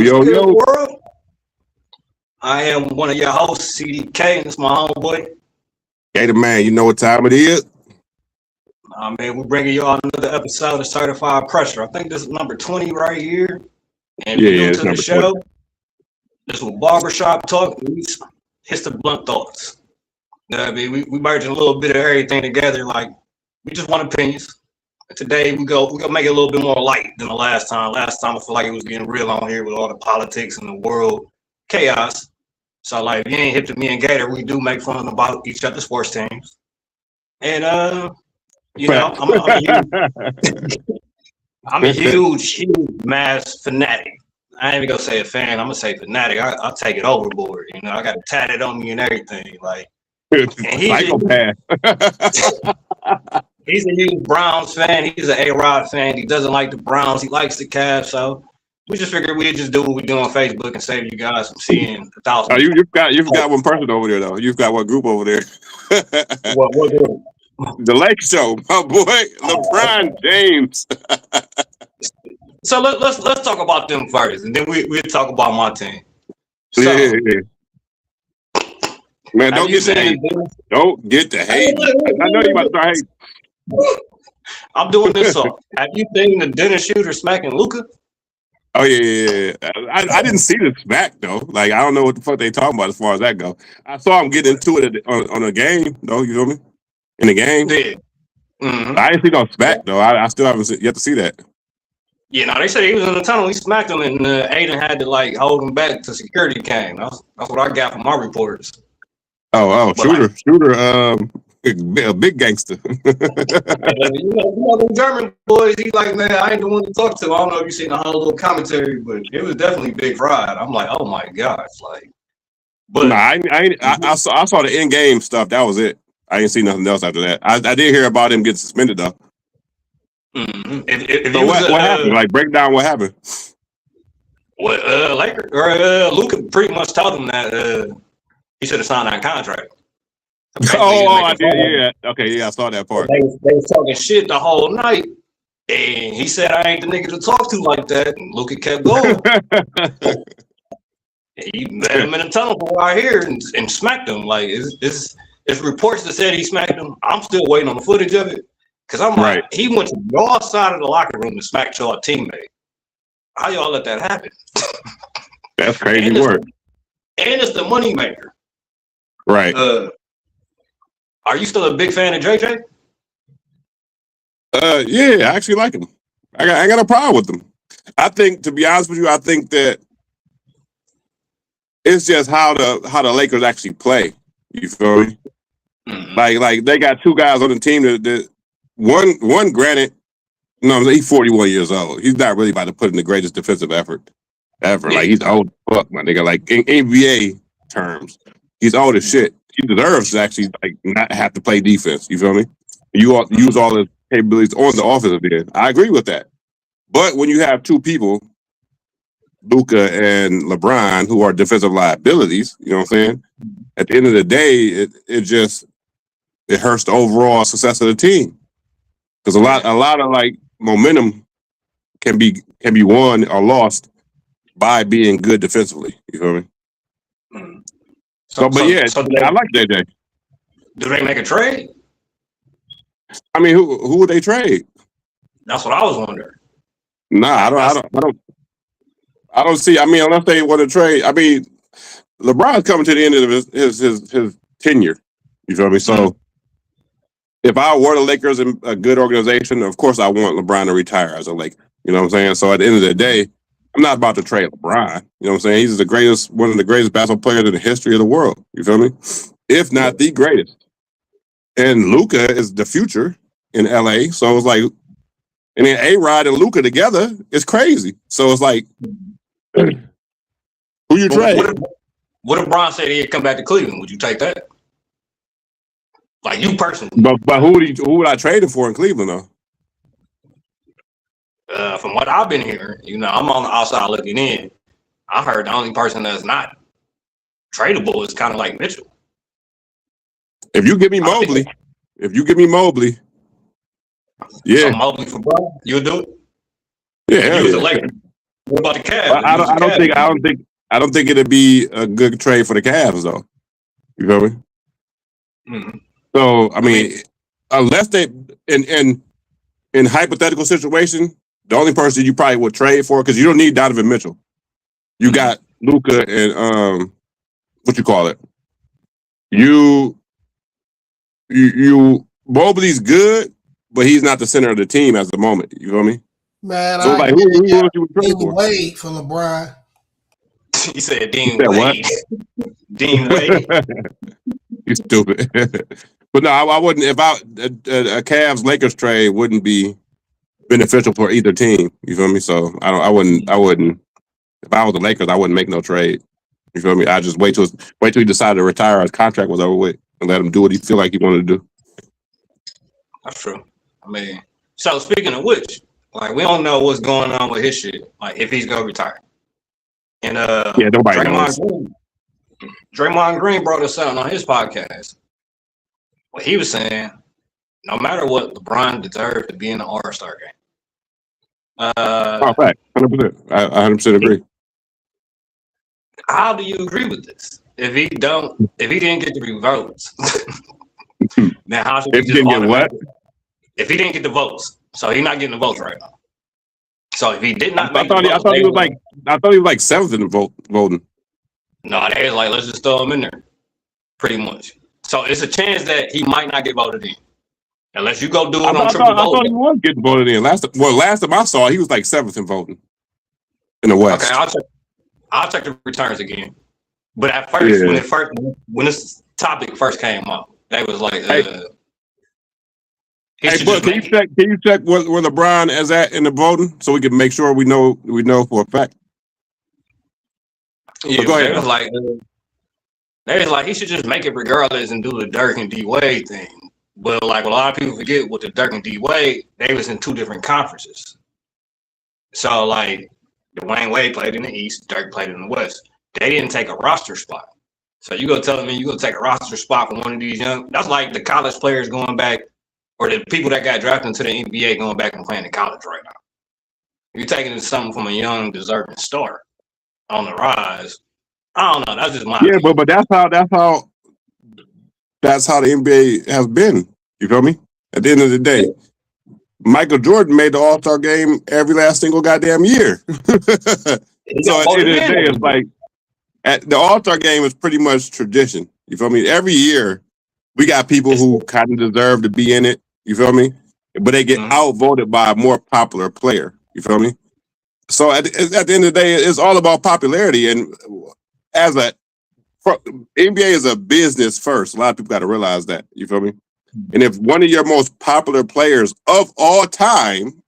Yo, what's yo, good, yo. world? I am one of your hosts, CDK, and it's my homeboy. Gator man, you know what time it is? Man, we're bringing y'all another episode of Certified Pressure. I think this is number 20 right here. And if Yeah, you're new it's to the number show, this is barbershop talk meets hits the blunt thoughts. I mean, we merging a little bit of everything together. Like, we just want opinions. Today we gonna make it a little bit more light than the last time. Last time I feel like it was getting real on here with all the politics and the world chaos. So like, if you ain't hip to me and Gator, we do make fun about each other's sports teams. And you know, I'm a huge mass fanatic. I ain't even gonna say a fan. I'm gonna say fanatic. I'll take it overboard. You know, I got it tatted on me and everything. Like, and psychopath. He's a huge Browns fan. He's an A-Rod fan. He doesn't like the Browns. He likes the Cavs. So we just figured we'd just do what we do on Facebook and save you guys from seeing 1,000. Oh, you've got one person over there though. You've got one group over there. What group? The Lake Show, my boy, LeBron James. So let's talk about them first, and then we'll talk about my team. So, yeah. Man, don't get the hate. Don't get the hate. I know you about to start hating. I'm doing this song. Have you seen the Dennis Shooter smacking Luka? Oh yeah. I didn't see the smack though. Like I don't know what the fuck they talking about as far as that go. I saw him get into it on a game though. You feel me? In the game. Yeah. Mm-hmm. I didn't see no smack though. I still haven't yet to see that. Yeah, no, they said he was in the tunnel. He smacked him, and Aiden had to like hold him back till security came. That's what I got from my reporters. Oh, but Shooter, a big gangster. you know, the German boys, he's like, man, I ain't the one to talk to. I don't know if you seen the whole little commentary, but it was definitely big fried. I'm like, oh my gosh, like. But nah, I saw the in game stuff. That was it. I didn't see nothing else after that. I did hear about him getting suspended though. Mm-hmm. So what happened? Like break down what happened. Well, Lakers or Luka pretty much told him that he should have signed that contract. I did. Yeah. Okay. Yeah, I saw that part. They was talking shit the whole night, and he said, "I ain't the nigga to talk to like that." And Luka kept going. He met him in the tunnel right here and smacked him. Like it's reports that said he smacked him. I'm still waiting on the footage of it because I'm like, he went to your side of the locker room and smacked your teammate. How y'all let that happen? That's crazy work. And it's the money maker. Right. Are you still a big fan of JJ? Yeah, I actually like him. I got a problem with him. I think, to be honest with you, I think that it's just how the Lakers actually play. You feel me? Mm-hmm. Like they got two guys on the team that one granted, he's 41 years old. He's not really about to put in the greatest defensive effort ever. Like he's old as fuck, my nigga. Like in NBA terms, he's old as shit. He deserves to actually like not have to play defense. You feel me? You use all his capabilities on the offensive end. I agree with that. But when you have two people, Luka and LeBron, who are defensive liabilities, you know what I'm saying? At the end of the day, it hurts the overall success of the team. Because a lot of like momentum can be won or lost by being good defensively. You feel me? Mm-hmm. So I like JJ. Do they make a trade? I mean, who would they trade? That's what I was wondering. Nah, I don't see. I mean, unless they want to trade. I mean, LeBron's coming to the end of his tenure. You feel me? So, if I were the Lakers in a good organization, of course I want LeBron to retire as a Laker. You know what I'm saying? So at the end of the day, I'm not about to trade LeBron. You know what I'm saying? He's one of the greatest basketball players in the history of the world. You feel me? If not the greatest. And Luka is the future in LA. So it's like, and then A-Rod and Luka together is crazy. So it's like, who you trade? What if Bron said he'd come back to Cleveland? Would you take that? Like you personally. But who would I trade him for in Cleveland though? From what I've been hearing, I'm on the outside looking in. I heard the only person that's not tradable is kind of like Mitchell. If you give me Mobley, yeah. So Mobley for Bron, you'll do it? Yeah. You was a Laker. What about the Cavs? I don't think it'd be a good trade for the Cavs though. You feel me? Mm-hmm. So I mean, unless they in hypothetical situation, the only person you probably would trade for, because you don't need Donovan Mitchell. You got Luka and what you call it? You Mobley's good, but he's not the center of the team at the moment. You feel me? Man, So like, who else you would trade Dean for? Wade for LeBron. He said Dean said Wade. Dean Wade. You stupid. But no, I wouldn't. If a Cavs Lakers trade wouldn't be beneficial for either team. You feel me? So I wouldn't. If I was the Lakers, I wouldn't make no trade. You feel me? I just wait till he decided to retire. His contract was over with, and let him do what he feel like he wanted to do. That's true. I mean, so speaking of which, like we don't know what's going on with his shit. Like if he's gonna retire. And yeah, nobody knows. Draymond Green brought us something on his podcast. What he was saying, no matter what, LeBron deserved to be in the All-Star game. Fact, 100%. I 100% agree. How do you agree with this? If he didn't get the votes, then how should he just what? If he didn't get the votes, so he's not getting the votes right now. So if he did not, I thought he was like seventh in the voting. No, they was like, let's just throw him in there, pretty much. So it's a chance that he might not get voted in, unless you go do it on triple vote. I thought he was getting voted in. Last time I saw, he was like seventh in voting in the West. Okay, I'll check the returns again. But at first, when this topic first came up, they was like, hey, but can you check where LeBron is at in the voting so we can make sure we know for a fact? Yeah, go ahead. They was like he should just make it regardless and do the Dirk and D Wade thing. But like a lot of people forget with the Dirk and D Wade, they was in two different conferences. So like Dwayne Wade played in the East, Dirk played in the West. They didn't take a roster spot. So you go telling me you gonna take a roster spot from one of these young? That's like the college players going back, or the people that got drafted into the NBA going back and playing in college right now. You're taking something from a young, deserving star on the rise. I don't know. That's just my opinion. But that's how the NBA has been. You feel me? At the end of the day, Michael Jordan made the All-Star game every last single goddamn year. So at the end of the day, it's like the All-Star game is pretty much tradition. You feel me? Every year, we got people who kind of deserve to be in it. You feel me? But they get outvoted by a more popular player. You feel me? So at the end of the day, it's all about popularity. And as NBA is a business first. A lot of people got to realize that. You feel me? And if one of your most popular players of all time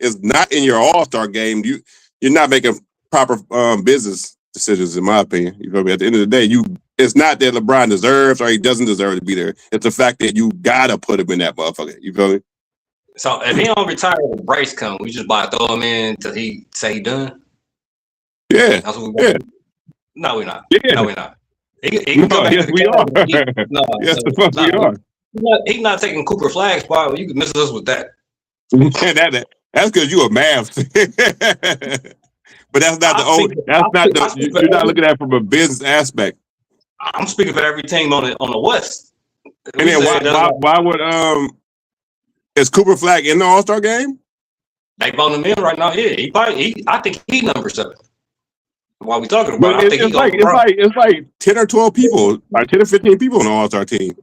is not in your All-Star game, you're not making proper business decisions, in my opinion. You feel me? At the end of the day, it's not that LeBron deserves or he doesn't deserve to be there. It's the fact that you gotta put him in that motherfucker. You feel me? So if he don't retire when Bryce come, we just about to throw him in till he say he done. Yeah. That's what we No, we're not. Yeah. No, we're not. He can go back yes, to the we are. Yes, the fuck we are. He's not taking Cooper Flag's spot. You can miss us with that. That's because you a math. But that's not you're not looking at it from a business aspect. I'm speaking for every team on the West. And then why would is Cooper Flag in the All-Star game? They voting him in right now. Yeah, I think he number 7. While we talking about, I think it's like 10 or 12 people, like 10 or 15 people on the All-Star team.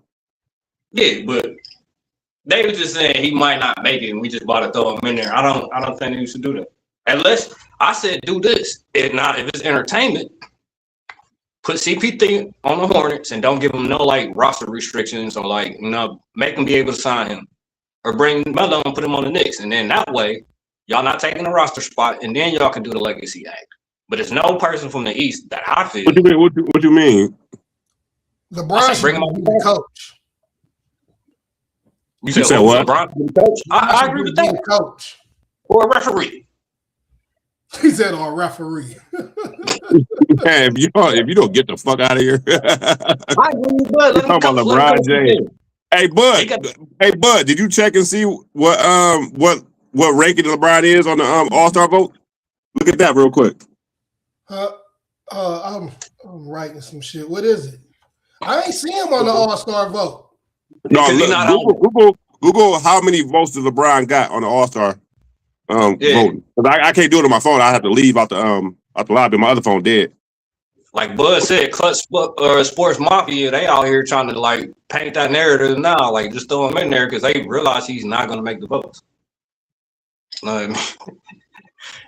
Yeah, but they were just saying he might not make it, and we just about to throw him in there. I don't think we should do that. Unless I said do this. If it's entertainment, put CP3 on the Hornets and don't give him no like roster restrictions or like make him be able to sign him, or bring Melo and put him on the Knicks, and then that way y'all not taking a roster spot, and then y'all can do the legacy act. But it's no person from the East that I feel. What do you mean? LeBron should be the coach. You said what? LeBron coach? I agree with that. Coach or a referee. He said, or a referee. Man, if you don't get the fuck out of here. I agree with Bud. Talking about LeBron James. Hey Bud, did you check and see what ranking LeBron is on the All-Star vote? Look at that real quick. I'm writing some shit. What is it? I ain't see him on the All-Star vote. No, look, Google how many votes did LeBron got on the All-Star voting. I can't do it on my phone. I have to leave out the lobby. My other phone dead. Like Bud said, Clutch Sports Mafia, they out here trying to like paint that narrative now, like just throw him in there because they realize he's not going to make the votes.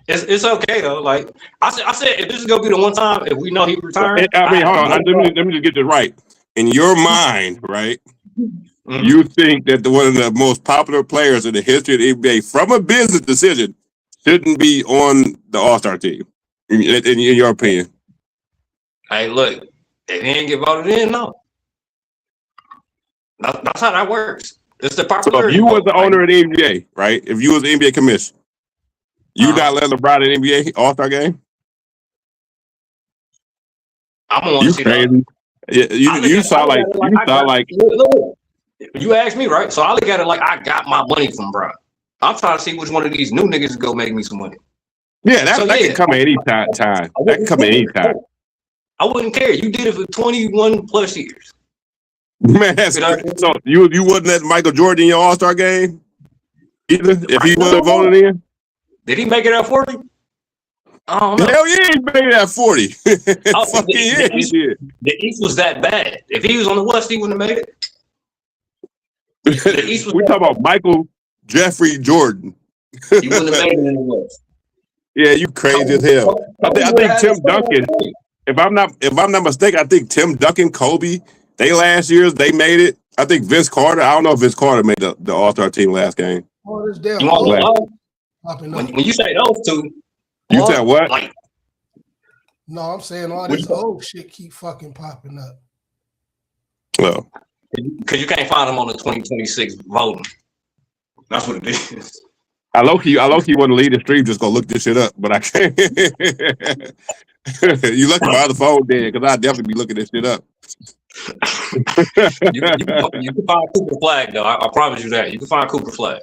It's okay though. Like I said, if this is gonna be the one time if we know he retired. I mean, hold on. Let me just get this right. In your mind, right? Mm-hmm. You think that one of the most popular players in the history of the NBA, from a business decision, shouldn't be on the All-Star team? In your opinion? Hey, look, if he didn't get voted in, no. That's how that works. It's the popularity. So if you was the owner of the NBA, right? If you was the NBA commissioner, you not let LeBron in the NBA All-Star game? I'm gonna want to see crazy. That. Yeah, you sound like look, you asked me, right? So I look at it like I got my money from Bron. I'm trying to see which one of these new niggas go make me some money. Yeah, that can come at any time. That can come at any time. I wouldn't care. You did it for 21 plus years. Man, so you wouldn't let Michael Jordan in your All-Star game either if he wasn't voted in? Did he make it at 40? I don't know. Hell yeah, he made it at 40. The East was that bad. If he was on the West, he wouldn't have made it. We talking about Michael Jeffrey Jordan. He wouldn't have made it in the West. Yeah, you crazy as hell. I think Tim Duncan. If I'm not mistaken, I think Tim Duncan, Kobe, they last year's they made it. I think Vince Carter. I don't know if Vince Carter made the All-Star team last game. Oh, this damn. When you say those two, you said what? Like, no, I'm saying all this old shit keep fucking popping up. Well, because you can't find them on the 2026 voting. That's what it is. I low key want to lead the stream. Just go look this shit up, but I can't. You lucky my other phone dead because I'd definitely be looking this shit up. you can find Cooper Flag though. I promise you that. You can find Cooper Flag.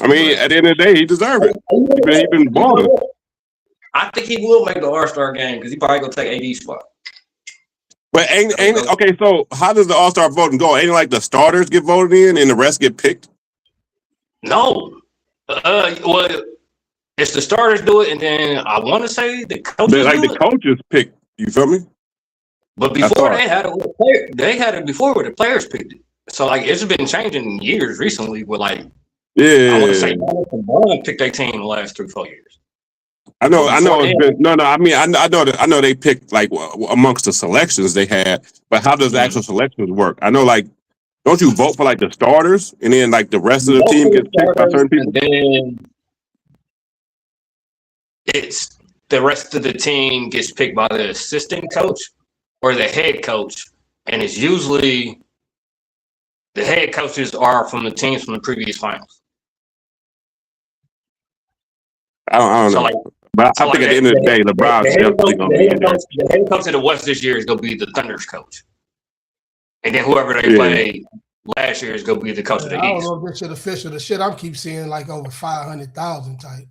I mean, at the end of the day, he deserved it. He been balling. I think he will make the All-Star game because he probably gonna take AD spot. But ain't okay? So how does the All-Star voting go? Ain't it like the starters get voted in and the rest get picked? No. Well, it's the starters do it, and then I want to say the coaches. The coaches pick. You feel me? But before they had it before where the players picked it. So like it's been changing years recently. With like, I want to say LeBron picked their team the last 3-4 years. I know. It's been no. I mean, I know they picked like amongst the selections they had, but how does the actual selections work? I know like. Don't you vote for like the starters and then like the rest of the team gets picked by certain people? Then it's the rest of the team gets picked by the assistant coach or the head coach, and it's usually the head coaches are from the teams from the previous finals. I don't know. Like, but I think at the end of the day, LeBron's definitely going to be in there. The head coach of the West this year is going to be the Thunder's coach. And then whoever they play last year is going to be the coach of the East. I don't know if this shit official. The shit I'm keep seeing like over 500,000 type.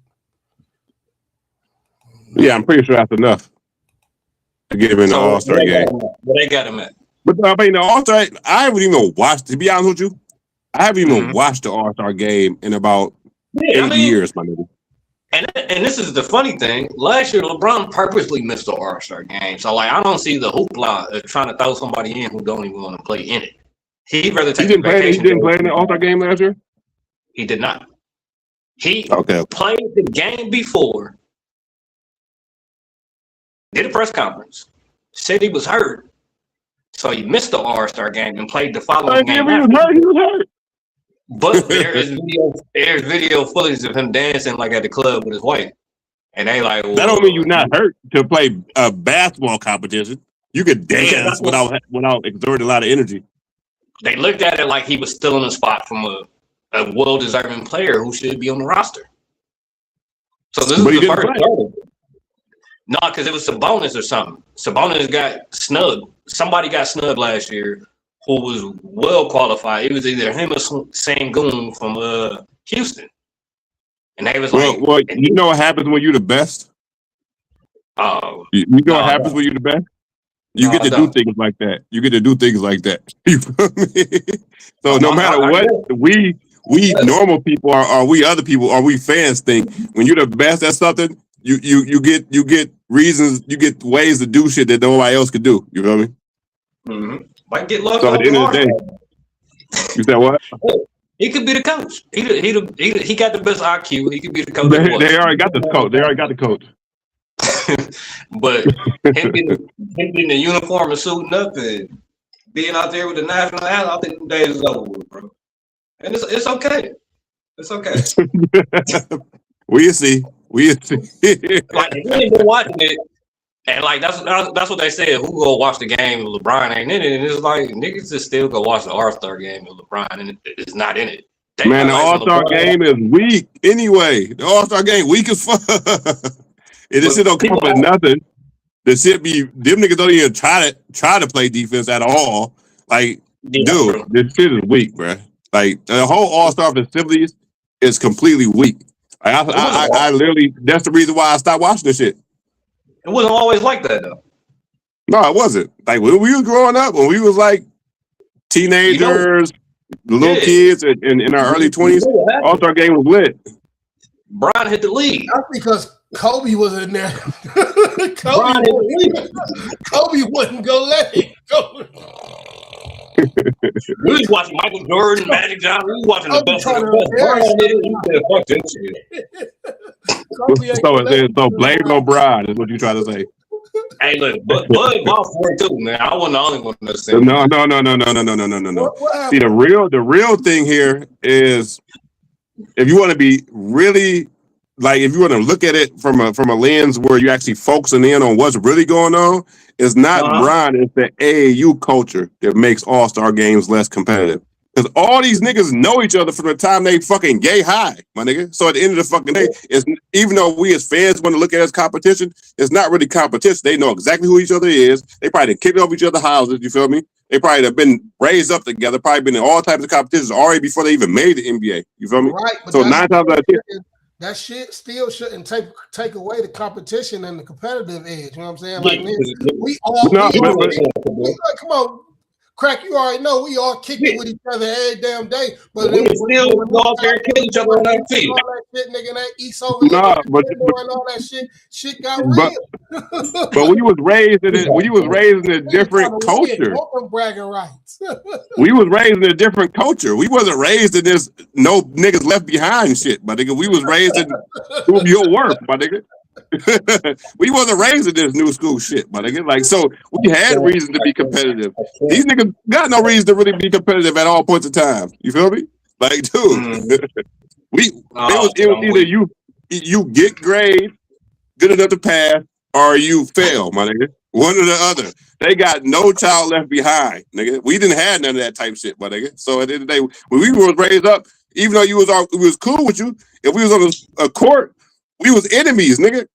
Yeah, I'm pretty sure that's enough to get him in the All-Star game. Where they got him at? But I mean, the All-Star, I haven't even watched, to be honest with you, I haven't even watched the All-Star game in about 8 years, my nigga. And this is the funny thing. Last year, LeBron purposely missed the All-Star game. So, like, I don't see the hoopla of trying to throw somebody in who don't even want to play in it. He'd rather take He didn't play in the All-Star game last year? He did not. He played the game before, did a press conference, said he was hurt. So he missed the All-Star game and played the following game. He was hurt. But there's video footage of him dancing like at the club with his wife. And they like, that don't mean you're not hurt to play a basketball competition. You could dance without exerting a lot of energy. They looked at it like he was still in a spot from a well-deserving player who should be on the roster. So this is the first goal. No, because it was Sabonis or something. Sabonis got snubbed. Somebody got snubbed last year who was well qualified. It was either him or Sangoon from Houston. And they was well, you know what happens when you're the best? You know what happens when you're the best? You get to do things like that. You get to do things like that. You feel me? So no matter what we normal people are we other people, are we fans think, when you're the best at something, you get reasons, you get ways to do shit that nobody else could do. You feel me? Mm-hmm. Might get lucky. So at the end of the day, you said what? He could be the coach. He got the best IQ. He could be the coach. They already got the coach. They already got the coach. But him in the uniform and suiting up and being out there with the national anthem, I think the days is over with, bro. And it's okay. It's okay. We'll see. Like, we ain't been watching it, and like that's what they said. Who go watch the game if LeBron ain't in it? And it's like niggas just still go watch the All-Star game if LeBron is not in it. Man, the All-Star game is weak anyway. The All-Star game weak as fuck. And this shit don't come up with nothing. The shit be, them niggas don't even try to play defense at all. Like, dude, this shit is weak, bro. Like, the whole All-Star facilities is completely weak. Like, I literally, that's the reason why I stopped watching this shit. It wasn't always like that, though. No, it wasn't. Like, when we was growing up, when we was like teenagers, little kids in our early 20s, All-Star game was lit. Brian hit the league. That's because Kobe was in there. Kobe wouldn't go let it go. We was watching Michael Jordan, Magic Johnson. We was watching the best of the best. Brian did it. He said, "Fuck this shit." So blame LeBron is what you try to say. Hey, look, Bud ball 42, man. I wasn't the only one to say. No. See, the real thing here is, if you want to be really, like, if you want to look at it from a lens where you're actually focusing in on what's really going on, it's not Brian, it's the AAU culture that makes All-Star games less competitive. Because all these niggas know each other from the time they fucking gay high, my nigga. So at the end of the fucking day, even though we as fans want to look at it as competition, it's not really competition. They know exactly who each other is. They probably kicked off each other's houses, you feel me? They probably have been raised up together, probably been in all types of competitions already before they even made the NBA. You feel me? Right. So 9 times out of 10. That shit still shouldn't take away the competition and the competitive edge. You know what I'm saying? Like, we all like, come on, Crack, you already know we all kick it with each other every damn day. But we still go out there and kill each other on that field. All that shit, nigga, that East over and all that shit got real. But we was raised in it. We was raised in a different culture. Bragging rights. We was raised in a different culture. We wasn't raised in this no niggas left behind shit, my nigga. We was raised in do your work, my nigga. We wasn't raised in this new school shit, my nigga. Like, so we had reason to be competitive. These niggas got no reason to really be competitive at all points of time. You feel me? Like, dude, it was either you get grades good enough to pass, or you fail, my nigga. One or the other. They got no child left behind, nigga. We didn't have none of that type shit, my nigga. So at the end of the day, when we was raised up, even though we was cool with you, if we was on a court, we was enemies, nigga.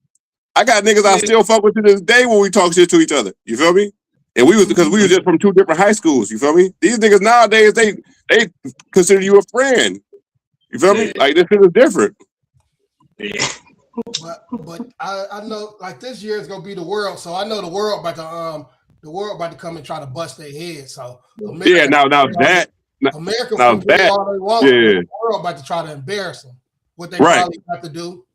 I got niggas I still fuck with to this day when we talk shit to each other. You feel me? And because we was just from 2 different high schools. You feel me? These niggas nowadays, they consider you a friend. You feel me? Like, this shit is different. Yeah. But I know, like, this year is gonna be the world, so I know the world about to come and try to bust their heads. So America, now that America will do all they want. The world about to try to embarrass them. What they probably have to do.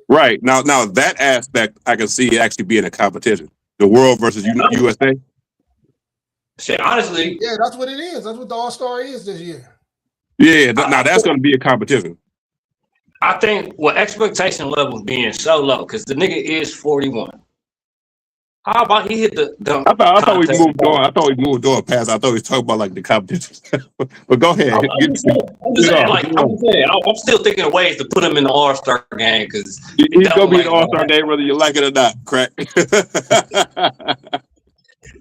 Right. Now that aspect I can see actually being a competition. The world versus USA. Shit, honestly. Yeah, that's what it is. That's what the All-Star is this year. Yeah, now that's going to be a competition. I think with expectation levels being so low, because the nigga is 41. How about he hit the dunk? I thought we moved on. I thought we moved on past. I thought we was talking about like the competition. But go ahead. I'm still thinking of ways to put him in the All-Star game, because he's gonna be in the All-Star game whether you like it or not. Crack.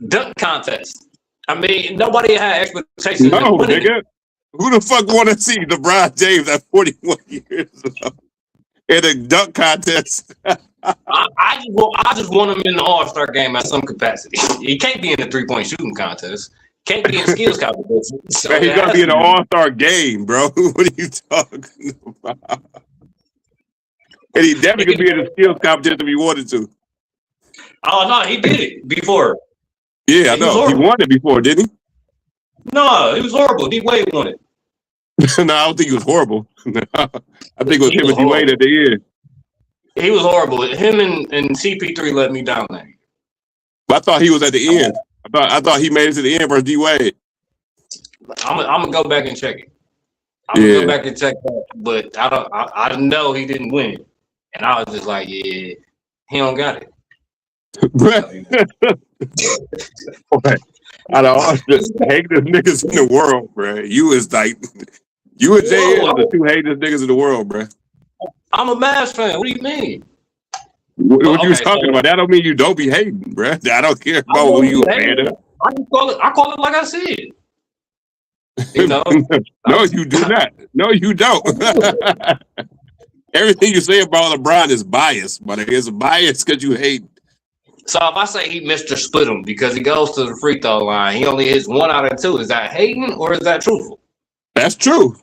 Dunk contest. I mean, nobody had expectations. No, nigga. Who the fuck want to see LeBron James at 41 years old in a dunk contest? I just want him in the All-Star game at some capacity. He can't be in the 3-point shooting contest. Can't be in skills competition. So man, he's gonna be in an All-Star game, bro. What are you talking about? And he definitely could be in a skills competition if he wanted to. Oh no, he did it before. Yeah, I know. He won it before, didn't he? No, it was horrible. D-Wade won it. No, I don't think it was horrible. I think it was him and D-Wade at the end. He was horrible. Him and CP3 let me down there. But I thought he was at the end. I thought he made it to the end versus D-Wade. I'm gonna go back and check it. I'm gonna go back and check that, but I know he didn't win. And I was just like, yeah, he don't got it. Out of all the hatest niggas in the world, bro, you is like, you and Jay are the two hatest niggas in the world, bro. I'm a Mavs fan. What do you mean? What you talking about? That don't mean you don't be hating, bro. I don't care about who you a fan of. I call it like I said. You know? No, you do not. No, you don't. Everything you say about LeBron is biased, but it's biased because you hate. So if I say he Mr. Split because he goes to the free throw line, he only hits 1 out of 2, is that hating or is that truthful? That's true.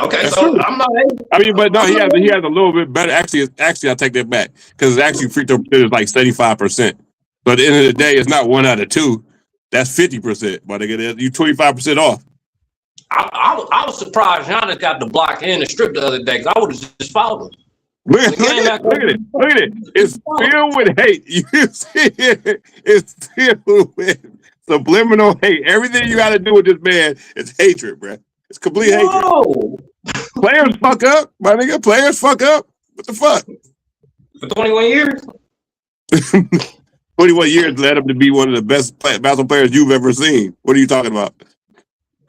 Okay, that's so true. I'm not hating. I mean, but no, he has a little bit better. Actually, I take that back because it's actually free throw is like 75%. So at the end of the day, it's not 1 out of 2. That's 50%. But you 25% off. I was surprised Giannis got the block and the strip the other day because I would have just fouled him. Look at it. It's filled with hate. You see it? It's filled with subliminal hate. Everything you got to do with this man is hatred, bro. It's complete hatred. Players fuck up, my nigga. Players fuck up. What the fuck? For 21 years? 21 years led him to be one of the best basketball players you've ever seen. What are you talking about?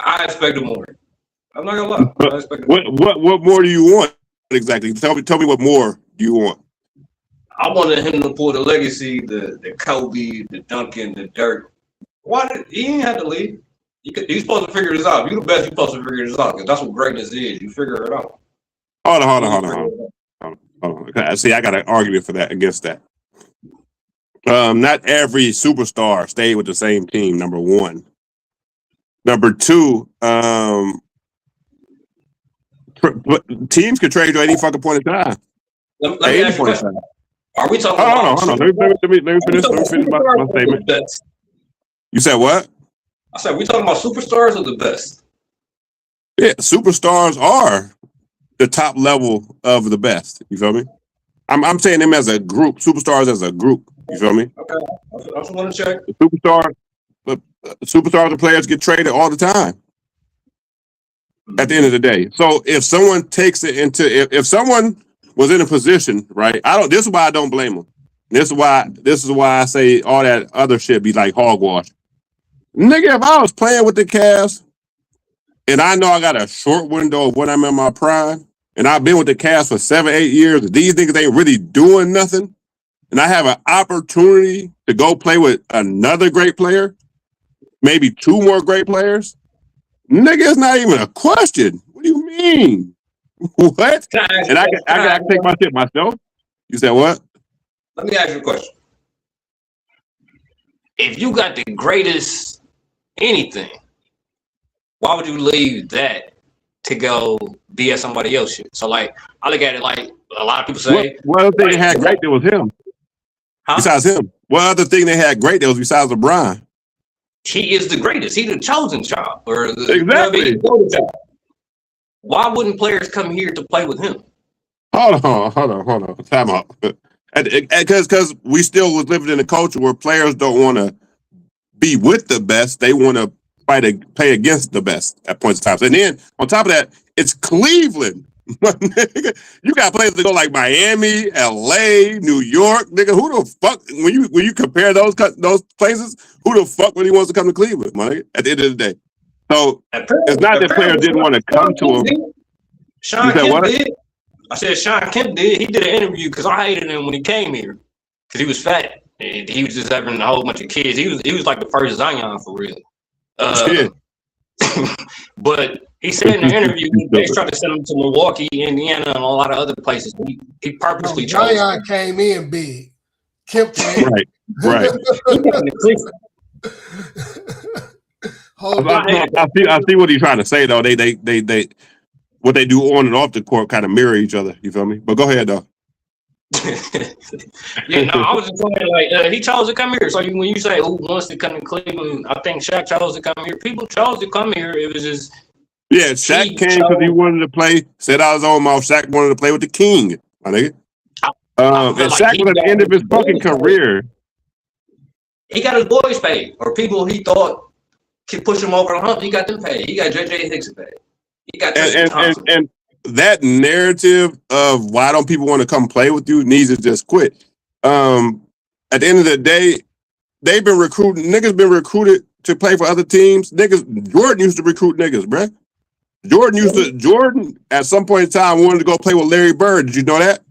I expected more. I'm not gonna lie. I expected what more do you want exactly? Tell me what more do you want? I wanted him to pull the legacy, the Kobe, the Duncan, the Dirk. He didn't have to leave. He's supposed to figure this out. If you're the best, you're supposed to figure this out because that's what greatness is. You figure it out. Hold on. See, I got an argument for that against that. Not every superstar stayed with the same team. Number one. Number two, teams can trade you at any fucking point in time. Let me ask you a question. Are we talking about... Hold on. Let me finish my statement. You said what? I said, we talking about superstars or the best? Yeah, superstars are the top level of the best. You feel me? I'm saying them as a group. Superstars as a group. You feel me? Okay. I just want to check. Superstars and players get traded all the time. At the end of the day. So if someone takes it into if someone was in a position, right? This is why I don't blame them. This is why I say all that other shit be like hogwash. Nigga, if I was playing with the Cavs and I know I got a short window of when I'm in my prime, and I've been with the Cavs for 7-8 years, these niggas ain't really doing nothing, and I have an opportunity to go play with another great player, maybe 2 more great players, nigga, it's not even a question. What do you mean? What? And I can take my shit myself. You said what? Let me ask you a question. If you got the greatest anything, why would you leave that to go be at somebody else shit? So like, I look at it like a lot of people say. What other thing they had great that was him? Huh? Besides him. What other thing they had great that was besides LeBron? He is the greatest. He's the chosen child. Exactly. Why wouldn't players come here to play with him? Hold on. Time out. Because we still was living in a culture where players don't want to be with the best. They want to play against the best at points in time. And then on top of that, it's Cleveland. You got places that go like Miami, LA, New York. Nigga, who the fuck when you compare those places, who the fuck really wants to come to Cleveland, man? At the end of the day. So it's not that players didn't want to come to him. Sean Kemp did. I said Sean Kemp did. He did an interview because I hated him when he came here because he was fat and he was just having a whole bunch of kids. He was like the first Zion for real. But he said in the interview they tried to send him to Milwaukee, Indiana, and a lot of other places. He purposely chose. Zion came in big. Kemp came. Right. I see what he's trying to say though. They what they do on and off the court kind of mirror each other. You feel me? But go ahead though. Yeah, no, I was just saying, like, he chose to come here. So when you say who wants to come to Cleveland, I think Shaq chose to come here. People chose to come here. It was just Shaq came because he wanted to play. Said out his own mouth, Shaq wanted to play with the king, my nigga. And like Shaq was at the end of his fucking career. He got his boys paid, or people he thought could push him over the hump. He got them paid. He got JJ Hickson paid. He got and that narrative of why don't people want to come play with you needs to just quit. At the end of the day, they've been recruiting. Niggas been recruited to play for other teams. Jordan used to recruit niggas, bruh. Jordan at some point in time wanted to go play with Larry Bird. Did you know that?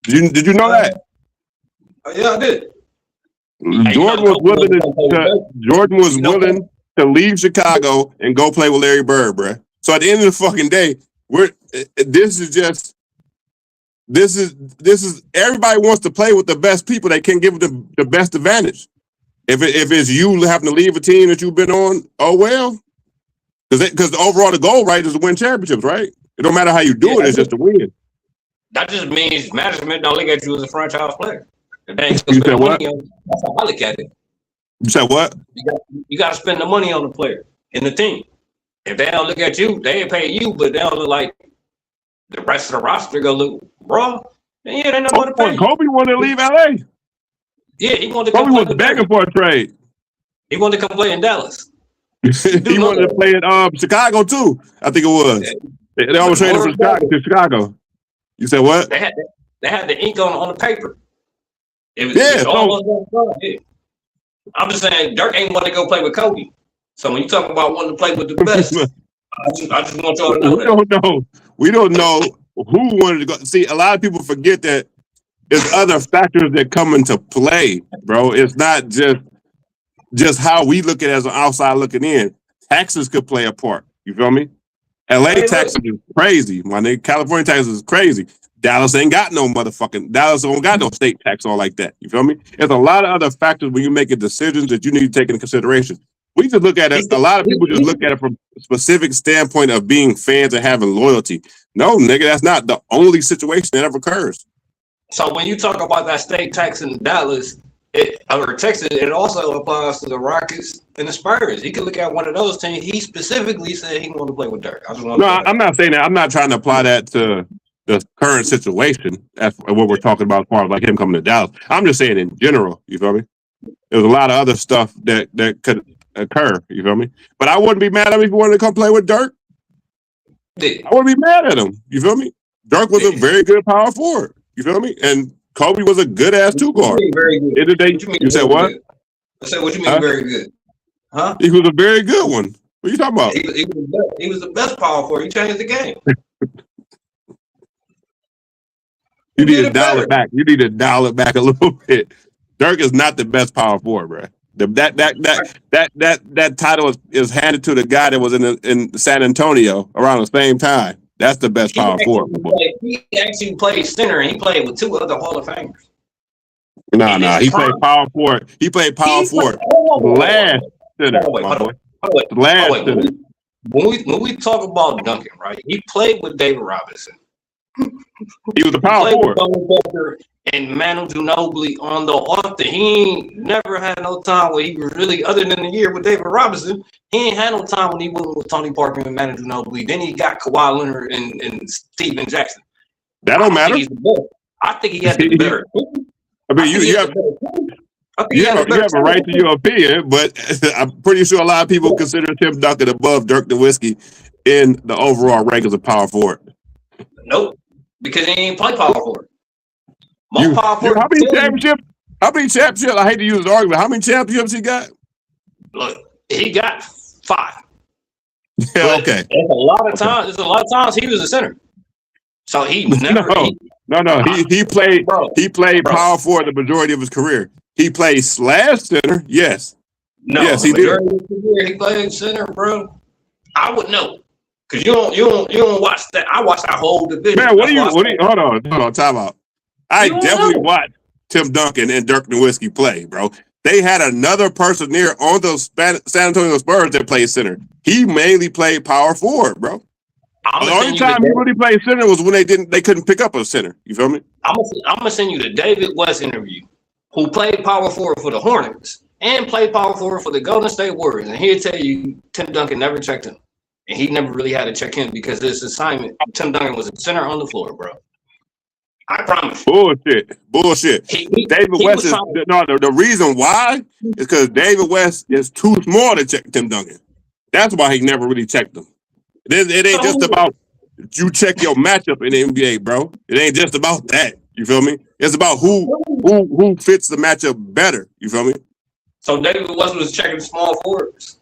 Did you know that? Yeah, I did. Jordan was willing to leave Chicago and go play with Larry Bird, bruh. So at the end of the fucking day, this is everybody wants to play with the best people. They can give them the best advantage. If it's you having to leave a team that you've been on, oh well. Because overall the goal, right, is to win championships, right? It don't matter how you do it, it's just to win. That just means management don't look at you as a franchise player. You said what? That's how I look at it. You said what? You got to spend the money on the player and the team. If they don't look at you, they ain't pay you, but they don't look like the rest of the roster go look raw. Then yeah, they don't want to pay. Kobe wanted to leave LA. Yeah, he wanted to Kobe was begging for a trade. He wanted to come play in Dallas. He wanted to play in Chicago too. I think it was. Yeah. They always traded from Chicago. You said what? They had the ink on the paper. It was, I'm just saying, Dirk ain't want to go play with Kobe. So when you talk about wanting to play with the best, I just want y'all to know We don't know who wanted to go. See, a lot of people forget that there's other factors that come into play, bro. It's not just how we look at it as an outside looking in. Taxes could play a part. You feel me? LA taxes is crazy. My nigga, California taxes is crazy. Dallas ain't got no Dallas don't got no state tax all like that. You feel me? There's a lot of other factors when you're making decisions that you need to take into consideration. We just look at it. A lot of people just look at it from a specific standpoint of being fans and having loyalty. No, nigga, that's not the only situation that ever occurs. So when you talk about that state tax in Dallas or Texas, it also applies to the Rockets and the Spurs. He could look at one of those teams. He specifically said he wanted to play with Dirk. I'm not saying that. I'm not trying to apply that to the current situation. That's what we're talking about as far as like him coming to Dallas. I'm just saying in general. You feel me? There's a lot of other stuff that could occur. You feel me? But I wouldn't be mad at him if he wanted to come play with Dirk. Yeah. I wouldn't be mad at him. You feel me? Dirk was a very good power forward. You feel me? And Kobe was a good ass two guard. Very good. You said what? I said, what you mean very good? Huh? He was a very good one. What are you talking about? He was the best power forward. He changed the game. You need to dial it back. You need to dial it back a little bit. Dirk is not the best power forward, bro. That title is handed to the guy that was in San Antonio around the same time. That's the best power forward. He actually played center, and he played with two other Hall of Famers. Nah. He played power forward. He played power forward last center. Last center. When we talk about Duncan, right? He played with David Robinson. He was a power forward. And Manu Ginobili on the offense. He ain't never had no time where he was really, other than the year with David Robinson, he ain't had no time when he went with Tony Parker and Manu Ginobili. Then he got Kawhi Leonard and Steven Jackson. That don't matter. I think he had the better. I mean, you have a right to your opinion, but I'm pretty sure a lot of people consider Tim Duncan above Dirk Nowitzki in the overall rankings of power forward. Nope, because he ain't play power forward. How many championships? I hate to use the argument. How many championships he got? Look, he got 5. Yeah, okay. There's a lot of times he was a center. So he never. No. He played. He played power forward the majority of his career. He played slash center. Yes. No. Yes, he did. He played center, bro. I would know. Cause you don't watch that. I watched that whole division. Man, hold on, time out. I definitely watched Tim Duncan and Dirk Nowitzki play, bro. They had another person there on those San Antonio Spurs that played center. He mainly played power forward, bro. The only time he really played center was when they couldn't pick up a center. You feel me? I'm gonna send you the David West interview, who played power forward for the Hornets and played power forward for the Golden State Warriors, and he'll tell you Tim Duncan never checked him, and he never really had to check him because his assignment, Tim Duncan was a center on the floor, bro. I promise. Bullshit. David West is the reason why is because David West is too small to check Tim Duncan. That's why he never really checked him. It ain't just about you check your matchup in the NBA, bro. It ain't just about that. You feel me? It's about who fits the matchup better. You feel me? So David West was checking small forwards.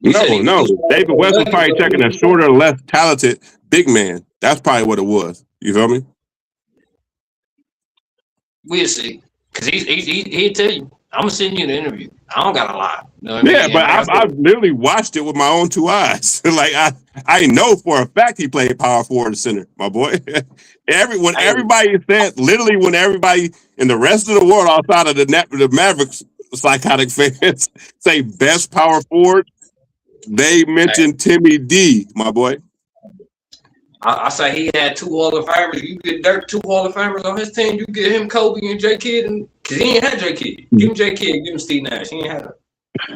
No. David West was probably checking a shorter, less talented big man. That's probably what it was. You feel me? We'll see. Because he'll tell you. I'm going to send you the interview. I don't got to lie. You know what I mean? But I literally watched it with my own two eyes. Like, I know for a fact he played power forward and center, my boy. Everybody said, literally when everybody in the rest of the world outside of the Mavericks psychotic fans say best power forward, they mentioned Timmy D, my boy. I say he had 2 Hall of Famers. You get Dirk 2 Hall of Famers on his team. You get him Kobe and J Kidd, and because he ain't had J Kidd. Give him J Kidd. Give him Steve Nash. He ain't had him.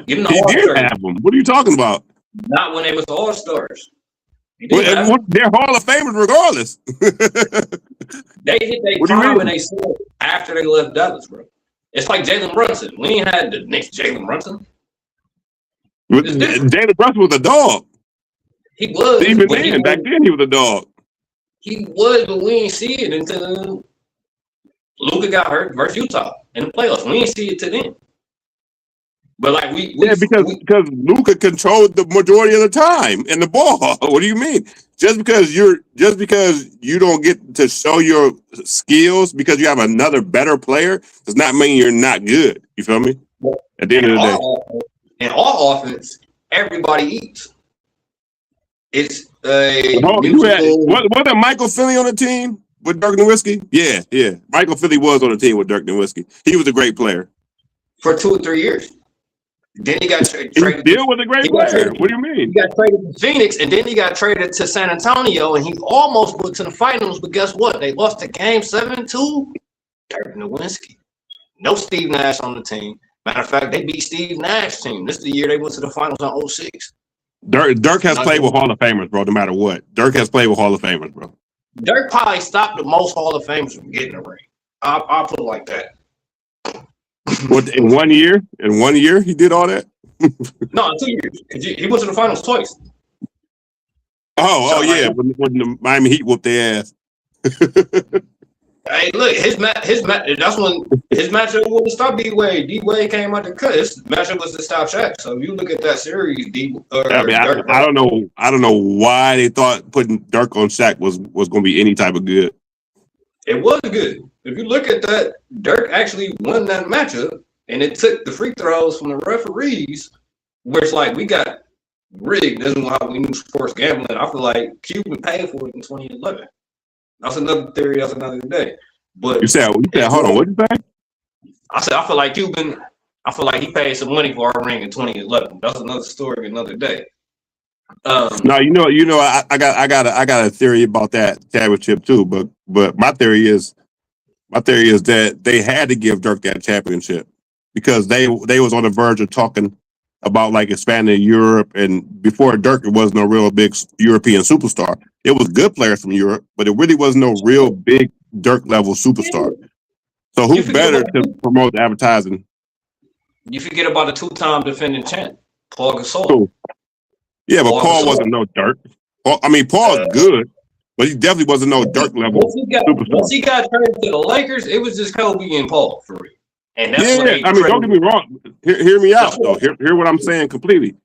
Give him the All-Stars. He did have them. What are you talking about? Not when they was the All-Stars. They're Hall of Famers regardless. They hit their prime and they scored after they left Dallas, bro. It's like Jalen Brunson. We ain't had the next Jalen Brunson. Jalen Brunson was a dog. He was. Even then, back then, he was a dog. He was, but we ain't see it until Luka got hurt versus Utah in the playoffs. We ain't see it till then. But like because Luka controlled the majority of the time in the ball. What do you mean? Just because you don't get to show your skills because you have another better player does not mean you're not good. You feel me? At the end of the day, in all offense, everybody eats. It's wasn't Michael Philly on the team with Dirk Nowitzki? Yeah. Michael Philly was on the team with Dirk Nowitzki. He was a great player for 2 or 3 years. Then he got traded. He still was a great player. What do you mean? He got traded to Phoenix, and then he got traded to San Antonio, and he almost went to the finals. But guess what? They lost to Game 7 to Dirk Nowitzki. No Steve Nash on the team. Matter of fact, they beat Steve Nash's team. This is the year they went to the finals in 2006. Dirk has played with Hall of Famers, bro, no matter what. Dirk has played with Hall of Famers, bro. Dirk probably stopped the most Hall of Famers from getting a ring. I'll put it like that. What, in 1 year? In 1 year, he did all that? No, in 2 years. Because he went to the finals twice. Yeah. When the Miami Heat whooped their ass. Hey, look, that's when his matchup wouldn't stop D-Wade. D-Wade came out the cut. His matchup was to stop Shaq. So if you look at that series, I don't know why they thought putting Dirk on Shaq was going to be any type of good. It was good. If you look at that, Dirk actually won that matchup, and it took the free throws from the referees, where it's like we got rigged. This is how we knew sports gambling. I feel like Cuban paid for it in 2011. That's another theory. That's another day. But you said, hold on, what did you say? I said I feel like Cuban. I feel like he paid some money for our ring in 2011. That's another story, another day. No, I got a theory about that championship too. But my theory is that they had to give Dirk that championship because they was on the verge of talking about like expanding Europe, and before Dirk, it was no real big European superstar. It was good players from Europe, but it really was no real big Dirk level superstar. So who's better to promote the advertising? You forget about the 2-time defending champ, Paul Gasol. Cool. Yeah, but Paul wasn't no Dirk. Paul's good, but he definitely wasn't no Dirk level superstar. Once he got traded to the Lakers, it was just Kobe and Paul for real. And that's don't get me wrong. Hear me out, though. Hear what I'm saying completely.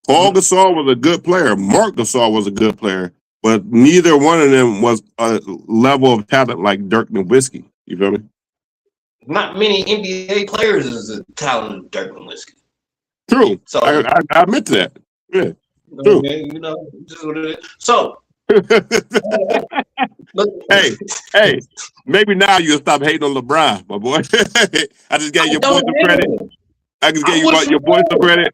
Paul Gasol was a good player. Mark Gasol was a good player, but neither one of them was a level of talent like Dirk Nowitzki. You feel me? Not many NBA players is the talent of Dirk Nowitzki. True. So I admit to that. Yeah. True. Okay, just what it is. So. Hey, maybe now you'll stop hating on LeBron, my boy. I just gave your boy some credit. I just gave your boy some credit.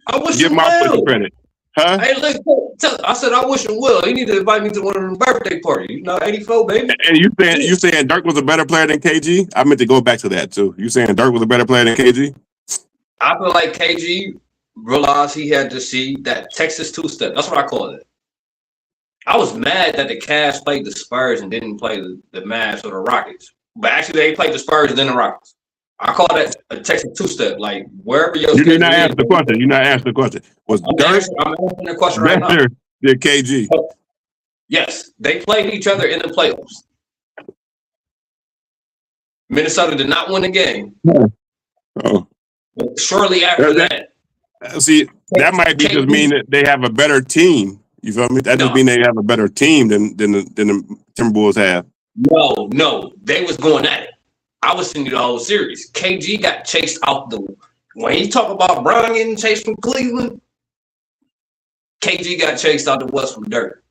I wish give my boy some credit. Huh? Hey, look, I said I wish him well. He need to invite me to one of them birthday parties. 84, baby. And you saying Dirk was a better player than KG? I meant to go back to that too. You saying Dirk was a better player than KG? I feel like KG realized he had to see that Texas two-step. That's what I call it. I was mad that the Cavs played the Spurs and didn't play the Mavs or the Rockets. But actually, they played the Spurs and then the Rockets. I call that a Texas two-step. Like, wherever your You did not answer the question. You not answer the question. Was Dirk I'm answering the question right now. better than KG? Yes, they played each other in the playoffs. Minnesota did not win the game. Oh. But shortly after that. See, that might be just mean that they have a better team. You feel me? That just mean they have a better team than the Timberwolves have. No. They was going at it. I was seeing the whole series. KG got chased out when he talk about Brown getting chased from Cleveland, KG got chased out the West from Dirk.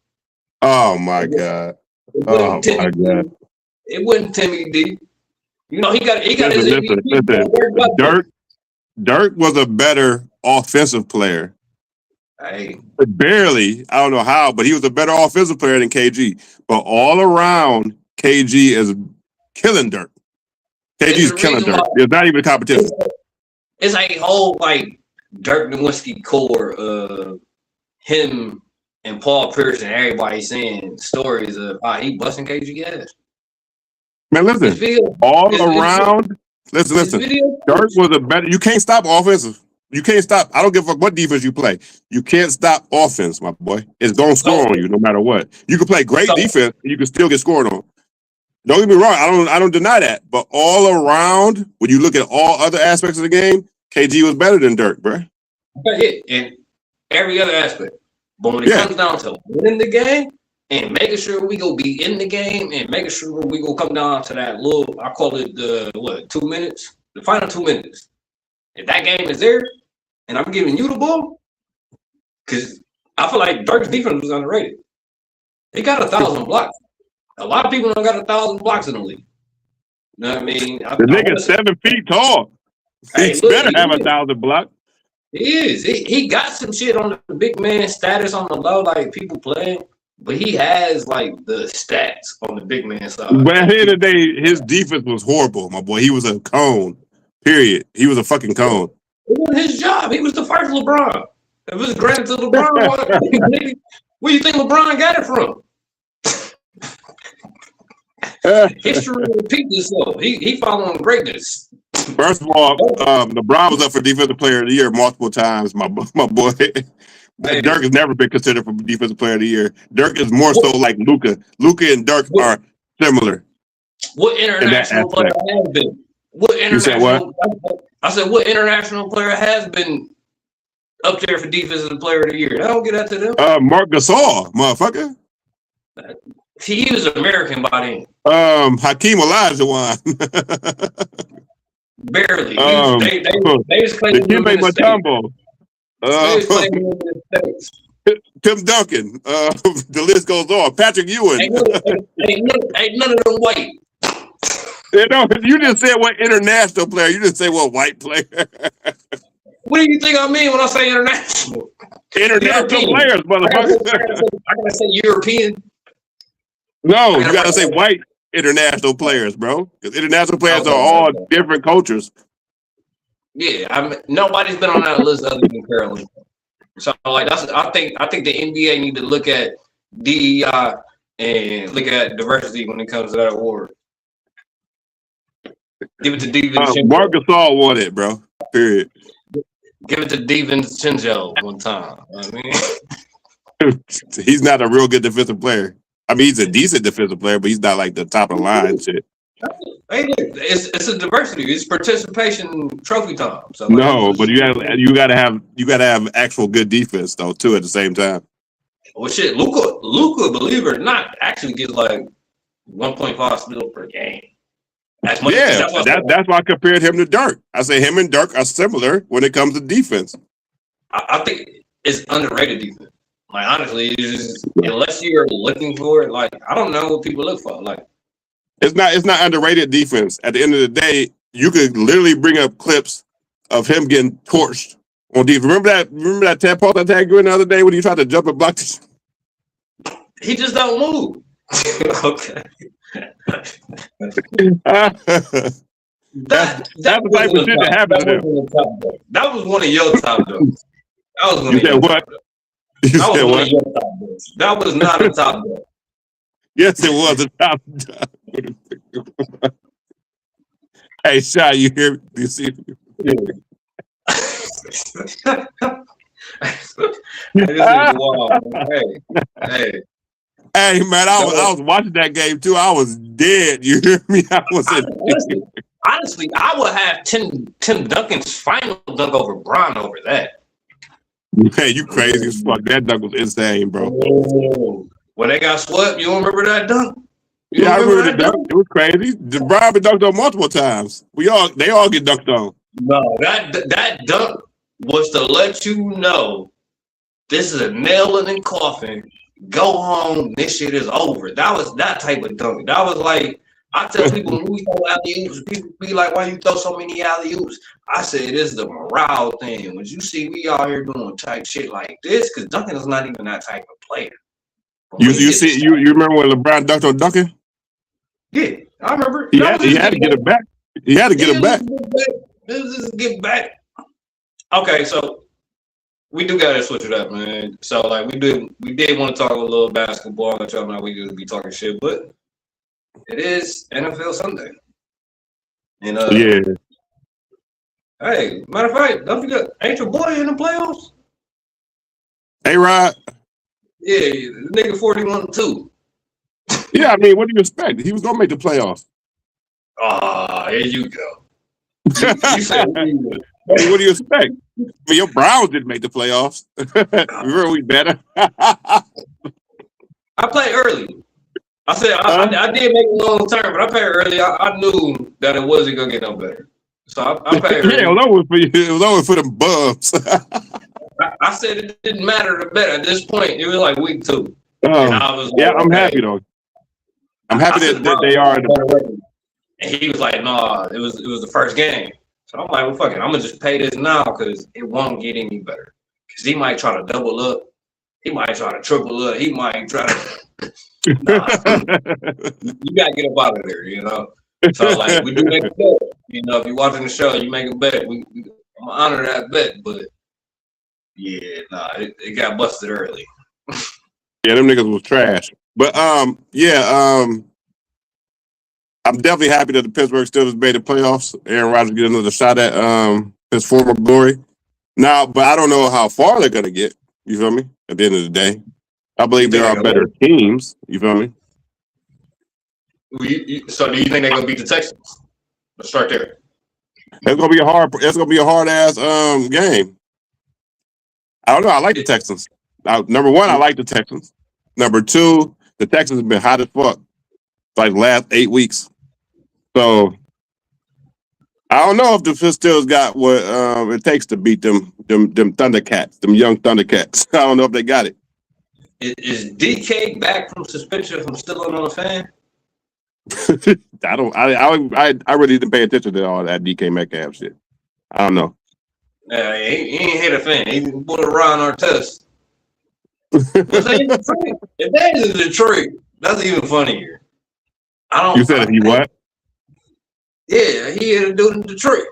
Oh my God. It wasn't Timmy D. He got his listen. Dirk was a better offensive player. Hey. Barely, I don't know how, but he was a better offensive player than KG. But all around, KG is killing Dirk. KG's killing Dirk. It's not even a competition. It's a whole Dirk Nowitzki core of him and Paul Pierce and everybody saying stories of how he busting KG ass. Man, listen, listen. Dirk was a better. You can't stop offensive. You can't stop. I don't give a fuck what defense you play. You can't stop offense, my boy. It's gonna score on you no matter what. You can play great defense, and you can still get scored on. Don't get me wrong. I don't deny that. But all around, when you look at all other aspects of the game, KG was better than Dirk, bro. In every other aspect. But when it comes down to winning the game and making sure we go be in the game and making sure we go come down to that little, I call it the 2 minutes, the final 2 minutes. If that game is there and I'm giving you the ball, because I feel like Dirk's defense was underrated. He got 1,000 blocks. A lot of people don't got 1,000 blocks in the league. You know what I mean? The nigga's 7 feet tall. He better have 1,000 blocks. He is. He got some shit on the big man status on the low, like people playing, but he has the stats on the big man side. But at the end of the day, his defense was horrible, my boy. He was a cone. Period. He was a fucking cone. It was his job. He was the first LeBron. It was granted to LeBron. Where do you think LeBron got it from? History will repeat itself. He following greatness. First of all, LeBron was up for Defensive Player of the Year multiple times, my boy. Hey. Dirk has never been considered for Defensive Player of the Year. Dirk is more so like Luka. Luka and Dirk are similar. What international player has been? You said what? I said, what international player has been up there for Defensive Player of the Year? I don't get that to them. Marc Gasol, motherfucker. He was American by then. Hakeem Olajuwon. Barely. They just claimed him in the States. Tim Duncan. The list goes on. Patrick Ewing. Ain't none of them white. You didn't say what international player. You didn't say what white player. What do you think I mean when I say international? International players, motherfucker. I gotta say European. No, you gotta say white international players, bro. Because international players are all different cultures. Yeah, nobody's been on that list other than Carolina. So I think the NBA need to look at DEI and look at diversity when it comes to that award. Give it to DiVincenzo. Marc Gasol won it, bro. Period. Give it to DiVincenzo one time. I mean, he's not a real good defensive player. I mean, he's a decent defensive player, but he's not like the top of the line shit. Hey, it's a diversity. It's participation trophy time. So no, but you gotta have actual good defense though too at the same time. Well, shit, Luka, believe it or not, actually gets 1.5 steals per game. That's why I compared him to Dirk. I say him and Dirk are similar when it comes to defense. I think it's underrated defense. Honestly, it's just, unless you're looking for it, I don't know what people look for. It's not underrated defense. At the end of the day, you could literally bring up clips of him getting torched On defense. Remember that tap post I tagged you in the other day when you tried to jump and block this? He just don't move. Okay. That's the type of shit that happens to them. That was one of your top dunks. That was one You said what? You said what? That was not a top dunk. Yes, it was a top dunk. Hey, Shy, you hear me? Do you see me? Hey, man, I was watching that game too. I was dead. You hear me? I was honestly, I would have Tim Duncan's final dunk over Bron over that. Hey, you crazy as fuck. That dunk was insane, bro. When they got swept, you don't remember that dunk? I remember that dunk. It was crazy. Bron been dunked on multiple times. They all get dunked on. No, that dunk was to let you know this is a nail in the coffin. Go home. This shit is over. That was that type of dunk. That was like, I tell people when we throw alley-oops, people be like, why you throw so many alley-oops? I said, this is the morale thing. When you see we out here doing type shit like this, because Duncan is not even that type of player. You remember when LeBron dunked on Duncan? Yeah, I remember. He had to get it back. He had to get it back. Let's just get back. Okay, so we do gotta switch it up, man. So like we did want to talk a little basketball. I'm y'all know we could be talking shit, but it is NFL Sunday. And yeah. Hey, matter of fact, don't forget, ain't your boy in the playoffs? A-Rod? Yeah, the nigga 41-2. Yeah, I mean, what do you expect? He was gonna make the playoffs. Here you go. You said what do you expect? I mean, your Browns didn't make the playoffs. Remember, we better. I played early. I said I did make a long term, but I played early. I knew that it wasn't gonna get no better, so I played early. Yeah, it was over for them bums. I said it didn't matter to bet at this point. It was like week 2. I'm happy though. I'm happy that they are in the. And he was like, "No, it was the first game." So I'm like, "Well, fuck it, I'm gonna just pay this now because it won't get any better. Because he might try to double up, he might try to triple up, he might try to." You gotta get up out of there, you know. So like, we do make a bet. You know, if you're watching the show, you make a bet. I'm gonna honor that bet, but yeah, it got busted early. Yeah, them niggas was trash. But I'm definitely happy that the Pittsburgh Steelers made the playoffs. Aaron Rodgers get another shot at his former glory. Now, but I don't know how far they're gonna get. You feel me? At the end of the day, I believe there are better teams. You feel me? So, do you think they're gonna beat the Texans? Let's start there. It's gonna be a hard ass game. I don't know. I like the Texans. Number one, I like the Texans. Number two, the Texans have been hot as fuck like last 8 weeks. So I don't know if the Steelers got what it takes to beat them Thundercats, them young Thundercats. I don't know if they got it. Is DK back from suspension from stealing on a fan? I really didn't pay attention to all that DK Metcalf shit. I don't know. He ain't hit a fan. He put around our test. If that is Detroit, that's even funnier. You said he what? Yeah, he had a dude in Detroit.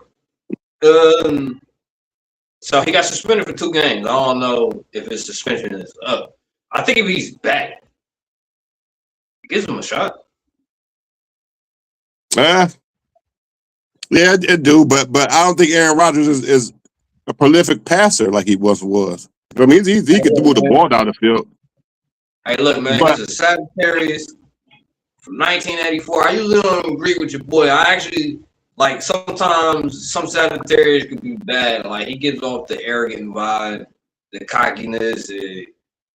So he got suspended for 2 games. I don't know if his suspension is up. I think if he's back, it gives him a shot. Yeah, it do, but I don't think Aaron Rodgers is a prolific passer like he once was. I mean, he can move the ball down the field. Hey, look, man, he's a Sagittarius from 1984. I usually don't agree with your boy. I actually like sometimes some Sagittarius could be bad. Like he gives off the arrogant vibe, the cockiness.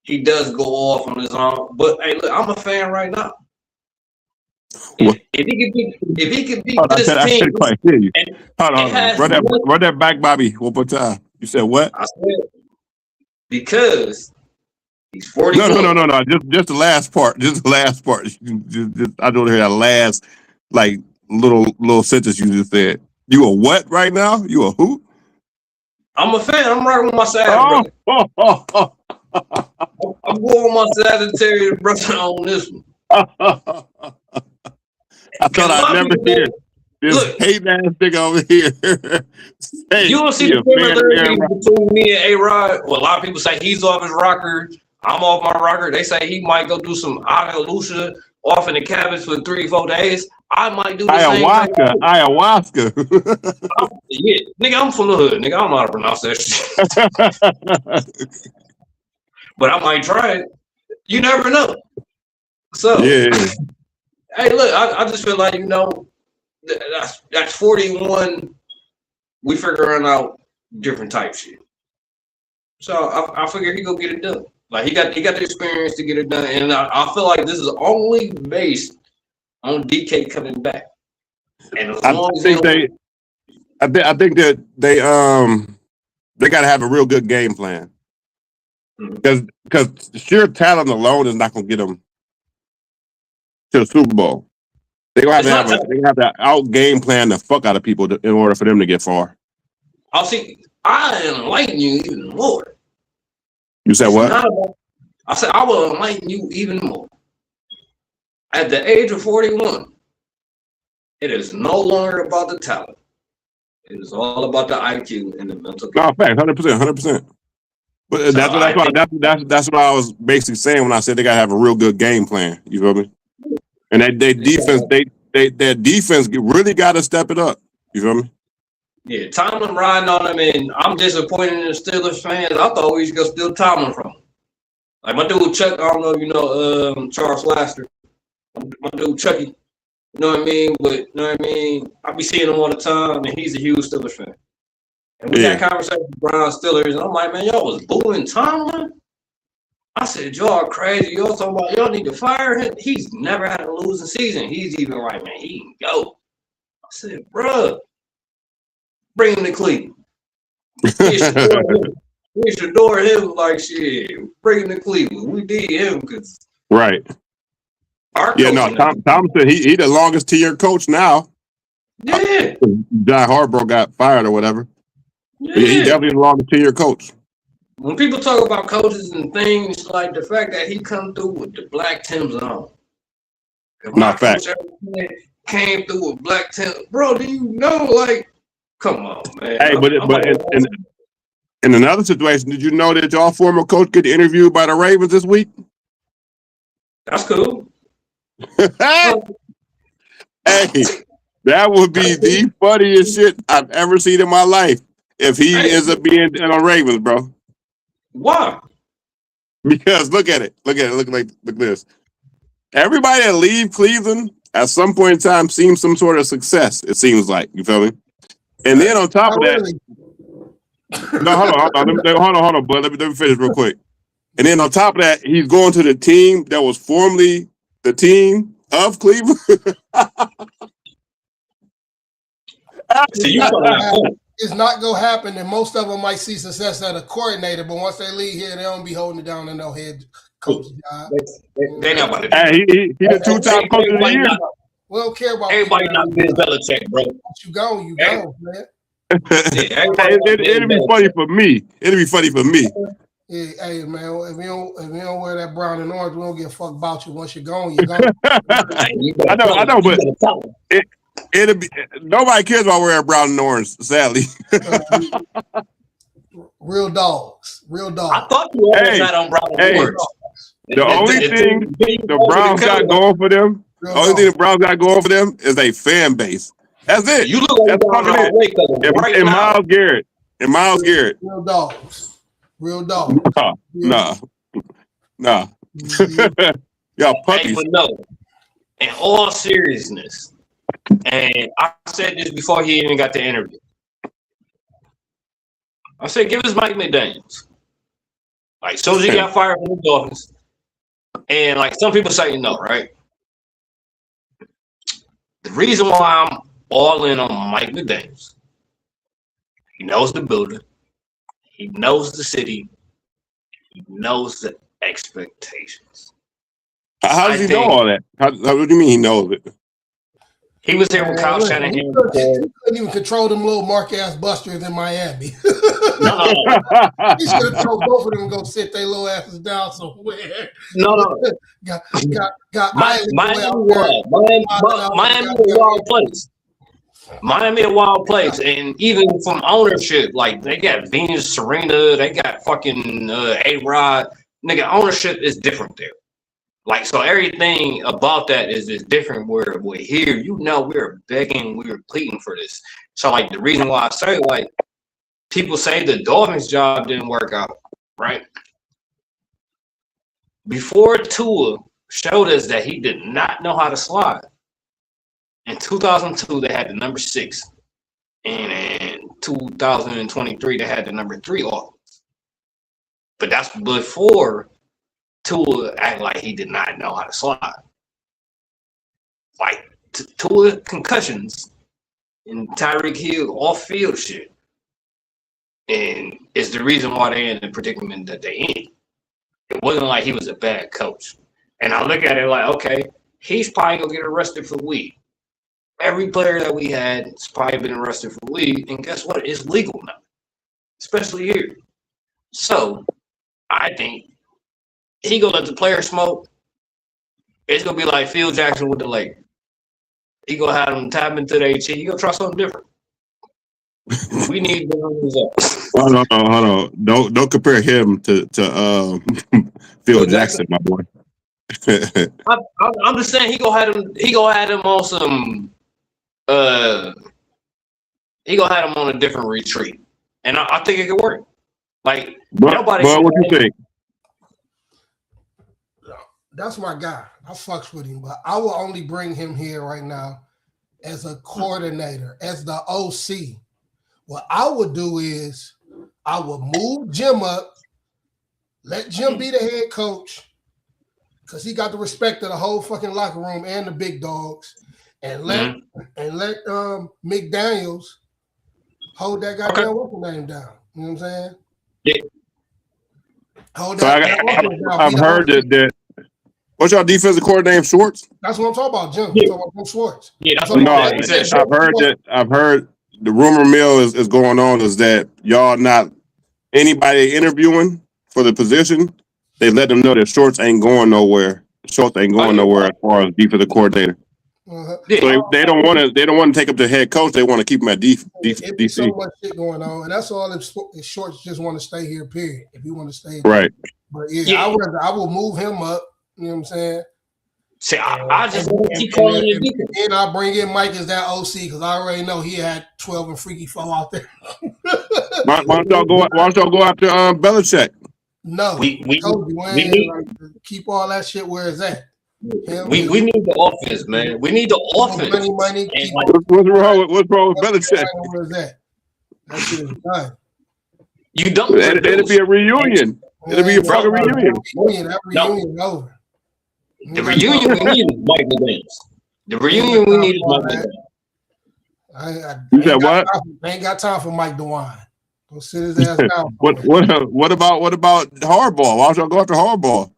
He does go off on his own. But hey, look, I'm a fan right now. If he could beat this team, I couldn't quite hear you. Hold on. Run that back, Bobby, one more time. You said what? I said because he's 41. No. Just the last part. Just the last part. Just, I don't hear that last like little sentence you just said. You a what right now? You a who? I'm a fan. I'm rocking with my side, brother. I'm going with my Sagittarius brother on this one. I thought I'd never hear this hate ass nigga over here. You don't see the similarities between me and A-Rod. Well, a lot of people say he's off his rocker. I'm off my rocker. They say he might go do some Lucia off in the cabins for 3-4 days. I might do the ayahuasca. Yeah, nigga, I'm from the hood. Nigga, I don't know how to pronounce that shit. But I might try it. You never know. So, yeah. Hey, look, I just feel like, that's 41. We figuring out different type shit. So I figured he go get it done. Like he got the experience to get it done, and I feel like this is only based on DK coming back. And as long as I think that they got to have a real good game plan because sheer talent alone is not going to get them to the Super Bowl. They gonna have to out game plan the fuck out of people in order for them to get far. I'll see. I enlighten you even more. You said what? I said I will enlighten you even more. At the age of 41, it is no longer about the talent. It is all about the IQ and the mental. No, fact, 100%. But so that's what I was basically saying when I said they gotta have a real good game plan. You feel me? And their defense really got to step it up. You feel me? Yeah, Tomlin riding on them, and I'm disappointed in the Steelers fans. I thought we was gonna steal Tomlin from him. Like my dude Chuck, I don't know if you know Charles Laster. My dude Chucky. You know what I mean? But you know what I mean? I be seeing him all the time, and he's a huge Steelers fan. And we had conversations with Brown Steelers, and I'm like, man, y'all was booing Tomlin? I said, y'all crazy. Y'all talking about y'all need to fire him. He's never had a losing season. He's even like, man, he can go. I said, bruh, bring him to Cleveland. We should adore him like shit. Bring him to Cleveland. We need him because right. Tom said he the longest tier coach now. Yeah. John Harbaugh got fired or whatever. Yeah. He definitely the longest tier coach. When people talk about coaches and things, like the fact that he come through with the black Timbs on. If my coach ever came through with black Timbs, bro, do you know, like, come on, man. Hey, but in another situation, did you know that y'all former coach get interviewed by the Ravens this week? That's cool. Hey, that would be the funniest shit I've ever seen in my life if he ends up being in a Ravens, bro. Why? Because look at it. Look at this. Everybody that leave Cleveland at some point in time seems some sort of success. It seems like, you feel me? And then on top of that, no, hold on, bud. Let me finish real quick. And then on top of that, he's going to the team that was formerly the team of Cleveland. It's not gonna happen, and most of them might see success at a coordinator, but once they leave here, they don't be holding it down in no head coach job. They not about to. Hey, he the 2-time coach of the year. We don't care about everybody. Not Bill Belichick, bro. You go, man. It'll be funny for me. It'll be funny for me. Yeah, hey man, if you don't wear that brown and orange, we don't give a fuck about you. Once you're gone, you're gone. I know, but it'll be nobody cares about wearing brown and orange, sadly. Real dogs. I thought you always had on brown and orange. The only thing the Browns got going for them, is a fan base. That's it. You look like that's and Myles Garrett. Real dogs. No. Y'all puppies. Hey, but no. In all seriousness, and I said this before he even got the interview. I said, give us Mike McDaniels. Like, so as he got fired from the Dolphins, and like some people say, no, right? The reason why I'm all in on Mike McDaniels, he knows the building, he knows the city, he knows the expectations. How does he know all that? What do you mean he knows it? He was here with Kyle Shanahan. He couldn't even control them little mark-ass busters in Miami. No. He should have told both of them to go sit their little asses down somewhere. No. got Miami a wild place. Miami a wild place, and even from ownership, like they got Venus, Serena, they got fucking A-Rod. Nigga, ownership is different there. Like, so everything about that is different. Where we're here, we're begging, we're pleading for this. So, like, the reason why I say, like, people say the Dolphins job didn't work out, right? Before Tua showed us that he did not know how to slide. In 2002, they had the number 6. And in 2023, they had the number 3 offense. But that's before Tua act like he did not know how to slide. Like Tua concussions and Tyreek Hill off-field shit, and it's the reason why they're in the predicament that they in. It wasn't like he was a bad coach. And I look at it like, okay, he's probably gonna get arrested for weed. Every player that we had has probably been arrested for weed, and guess what? It's legal now, especially here. So I think he gonna let the player smoke. It's gonna be like Phil Jackson with the Lakers. He gonna have them tap into the HE. He gonna try something different. We need the results. Hold on. Don't compare him to Phil Jackson, my boy. I'm just saying he gonna have him on some. He gonna have him on a different retreat, and I think it could work. Like nobody. But what you think? That's my guy. I fucks with him, but I will only bring him here right now as a coordinator, as the OC. What I would do is I would move Jim up, let Jim be the head coach, because he got the respect of the whole fucking locker room and the big dogs, and let McDaniels hold that goddamn weapon name down. You know what I'm saying? Yeah. I've heard that. What's your defensive coordinator name? Schwartz? That's what I'm talking about, Jim. Yeah. I'm talking about Schwartz. Yeah, that's what I've heard the rumor mill is going on is that y'all not anybody interviewing for the position, they let them know that Schwartz ain't going nowhere. Schwartz ain't going nowhere as far as defensive coordinator. Uh-huh. So they don't want to take up the head coach. They want to keep him at DC. There's so much shit going on, and that's all. If Schwartz just want to stay here, period. If you want to stay, right. But I will move him up. You know what I'm saying? See, I just keep calling it defense. And I'll bring in Mike as that OC because I already know he had 12 and freaky flow out there. Why don't y'all go after Belichick? No, we keep all that shit where it's at. We need the offense, man. We need the offense. Money. What's wrong with Belichick? Where is that? That shit is done. You don't. It'll be a reunion. It'll be a fucking reunion. That reunion over. The reunion we need is Mike McDaniels. The reunion we need is Mike McDaniels. You said what? I ain't got time for Mike DeWine. Go sit his ass down. What about Harbaugh? Why don't y'all go after Harbaugh?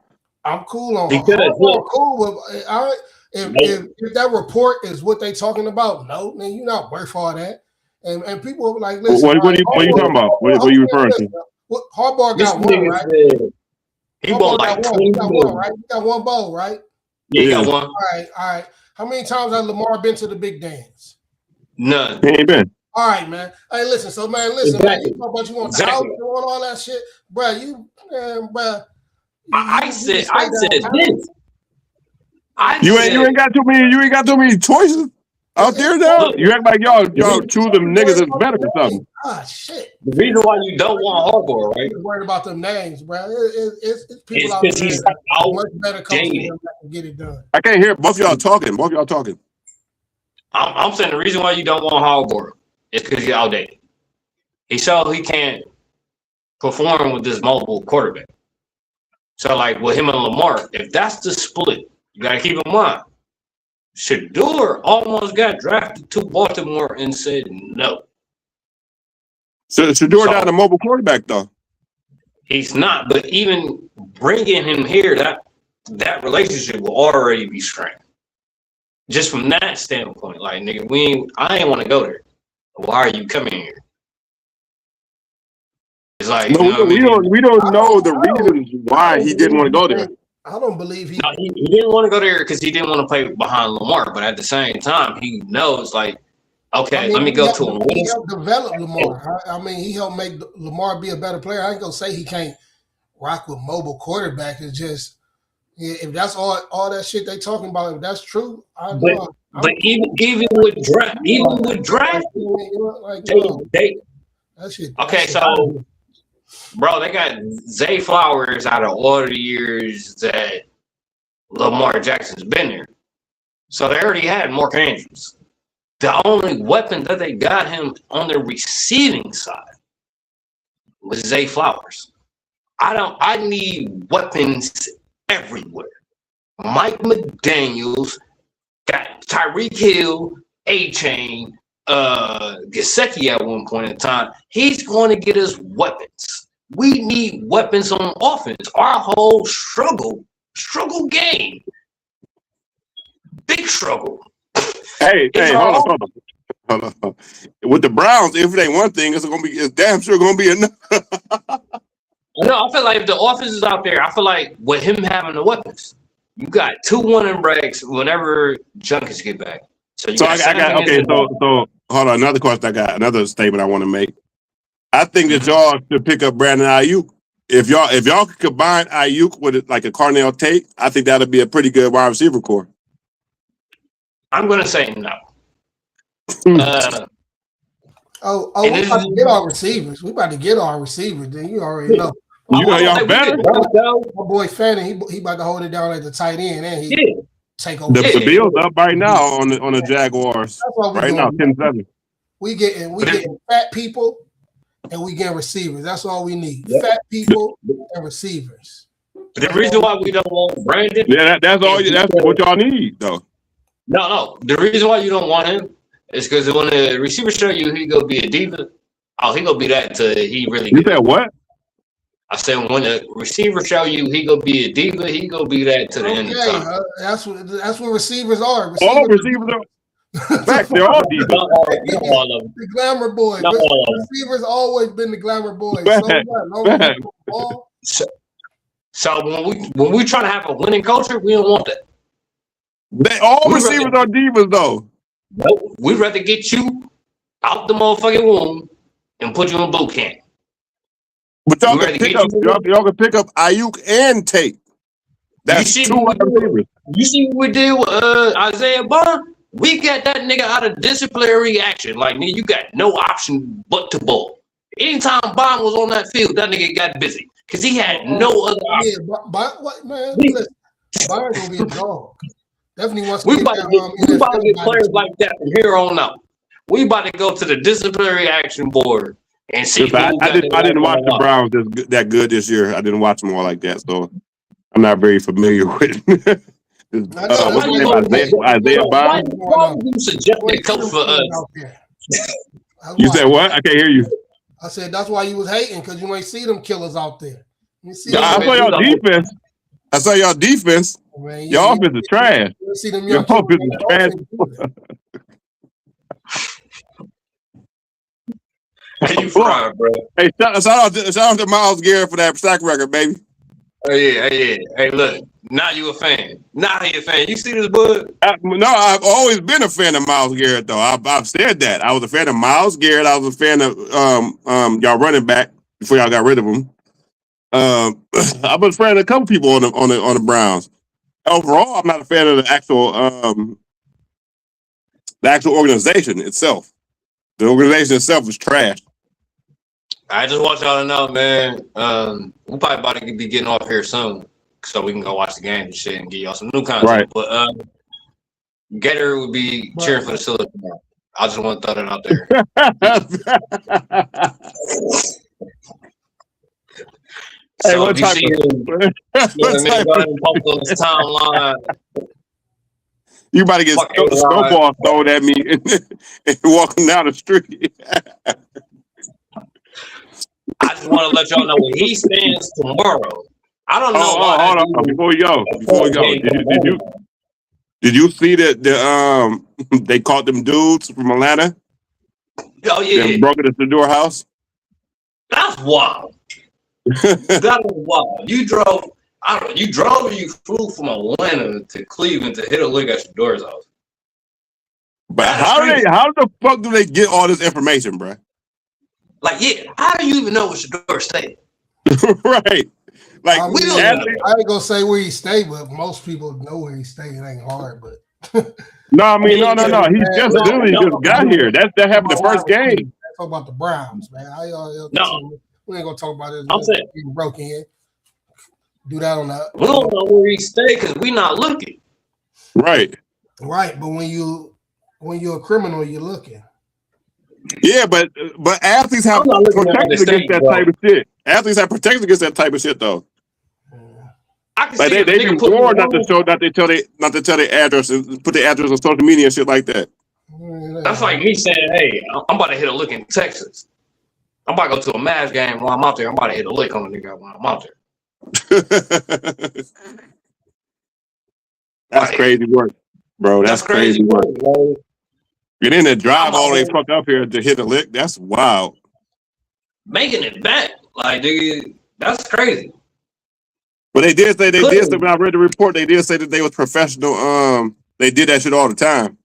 I'm cool on Harbaugh. Cool with if that report is what they talking about. No, man, you're not worth all that. And people are like, listen. What are you talking about? What are you referring to? Harbaugh got one, right? He won like 20 one, right? He got one bowl, right? Yeah, he got one. All right. How many times has Lamar been to the big dance? None. He ain't been. All right, man. Hey, listen. So, man, exactly. Man. You talk about you want the house, you want all that shit, bro. I said this. You ain't got too many choices out there now. You act like y'all choose them niggas that's better for something. Ah, shit. The reason why you don't want Harbaugh, right? You're worried about them names, bro. It's people out there he's much better coaches that can get it done. I can't hear both y'all talking. I'm saying the reason why you don't want Harbaugh is because he's outdated. He showed he can't perform with this mobile quarterback. So, like with him and Lamar, if that's the split, you gotta keep in mind. Shador almost got drafted to Baltimore and said no. So Shador not a mobile quarterback though. He's not, but even bringing him here, that relationship will already be strained. just from that standpoint, like nigga, I ain't want to go there. Why are you coming here? It's like, no, we don't know the reasons why he didn't want to go there. I don't believe he didn't want to go there because he didn't want to play behind Lamar. But at the same time, he knows like, okay, let me go to him. He helped develop Lamar. I mean, he helped make Lamar be a better player. I ain't gonna say he can't rock with mobile quarterback. It's just if that's all that shit they talking about, if that's true, but even with draft, that shit. Okay, so bro, they got Zay Flowers out of all the years that Lamar Jackson's been there. So they already had Mark Andrews. The only weapon that they got him on the receiving side was Zay Flowers. I need weapons everywhere. Mike McDaniels got Tyreek Hill, A-Chain, Gesicki at one point in time. He's going to get us weapons. We need weapons on offense. Our whole struggle game. Big struggle. Hey, hold on. With the Browns, if it ain't one thing, it's damn sure gonna be another. No, I feel like if the offense is out there, I feel like with him having the weapons, you got 2 1 breaks whenever Junkies get back. So hold on. Another question I got. Another statement I want to make. I think that y'all should pick up Brandon Ayuk. If y'all could combine Ayuk with like a Carnell Tate, I think that'd be a pretty good wide receiver core. I'm gonna say no. We about to get our receivers. We about to get our receivers. Then you already know. Y'all better. My boy Fanning, he about to hold it down at the tight end, and he take over. The Bills up right now on the Jaguars. Right now, 10-7. We getting fat people, and we get receivers. That's all we need. Fat people and receivers. The reason why we don't want Brandon, that's what y'all need, though. No. The reason why you don't want him is because when the receiver show you he gonna be a diva, he gonna be that till he really. You said what? I said when the receiver show you he gonna be a diva, he gonna be that to the end of time. That's what receivers are. All receivers are. In fact, they're all divas. The glamour boys. Receivers always been the glamour boys. So when we trying to have a winning culture, we don't want that. All receivers are divas, though. Nope. We'd rather get you out the motherfucking womb and put you in boot camp. But y'all can pick up Ayuk and Tate. That's 2 wide receivers. You see what we did with Isaiah Bond? We got that nigga out of disciplinary action. Like, nigga, you got no option but to bowl. Anytime Bond was on that field, that nigga got busy because he had no other option. Bond's gonna be a dog. Definitely wants to we about to get players like that from here on out. We about to go to the disciplinary action board and see. I didn't watch the Browns that good this year. I didn't watch them all like that, so I'm not very familiar with. What's his name? Isaiah Bond. Why would you suggest a coach for us? You said what? I can't hear you. I said that's why you was hating because you ain't see them killers out there. I saw y'all defense. I saw y'all defense. Man, your offense is trash. Your offense is trash. Hey, you fried, bro. Hey, shout out to Myles Garrett for that sack record, baby. Oh yeah. Hey, look, now you a fan. Now you a fan. You see this, bud? No, I've always been a fan of Myles Garrett, though. I've said that. I was a fan of Myles Garrett. I was a fan of y'all running back before y'all got rid of him. I was a fan of a couple people on the Browns. Overall, I'm not a fan of the actual organization itself. The organization itself is trash. I just want y'all to know, man. We're probably about to be getting off here soon, so we can go watch the game and shit and get y'all some new content. Right. But Gator would be cheering for the Steelers tomorrow. I just want to throw that out there. Hey, so what type on this timeline? You about to get snowballs thrown at me and walking down the street. I just want to let y'all know where he stands tomorrow. I don't know. Hold on. Before we go, Did you see that they caught them dudes from Atlanta? Oh yeah, That broke into the door house. that's wild. That was wild. You drove. I don't know. You drove or you flew from Atlanta to Cleveland to hit a lick at your daughter's house. But how the fuck do they get all this information, bro? Like, yeah, how do you even know what your daughter stayed? Right. Like, I mean, I ain't gonna say where he stayed, but most people know where he stayed. It ain't hard, but no, I mean, no. He just literally just got here. That happened the first game. Talk about the Browns, man. No, we ain't gonna talk about it. I'm saying broke in. Do that on that. We don't know where he stayed because we not looking. Right. Right, but when you're a criminal, you're looking. Yeah, but athletes have protection against that type of shit. Athletes have protection against that type of shit, though. Like they be warned not to tell their address and put their address on social media and shit like that. That's like me saying, "Hey, I'm about to hit a lick in Texas. I'm about to go to a Mavs game while I'm out there. I'm about to hit a lick on the nigga while I'm out there." That's crazy work, bro. That's crazy work. Bro. Get in and drive all the way fuck up here to hit a lick. That's wild. Making it back, like, nigga, that's crazy. But they did say when I read the report, they did say that they was professional. They did that shit all the time.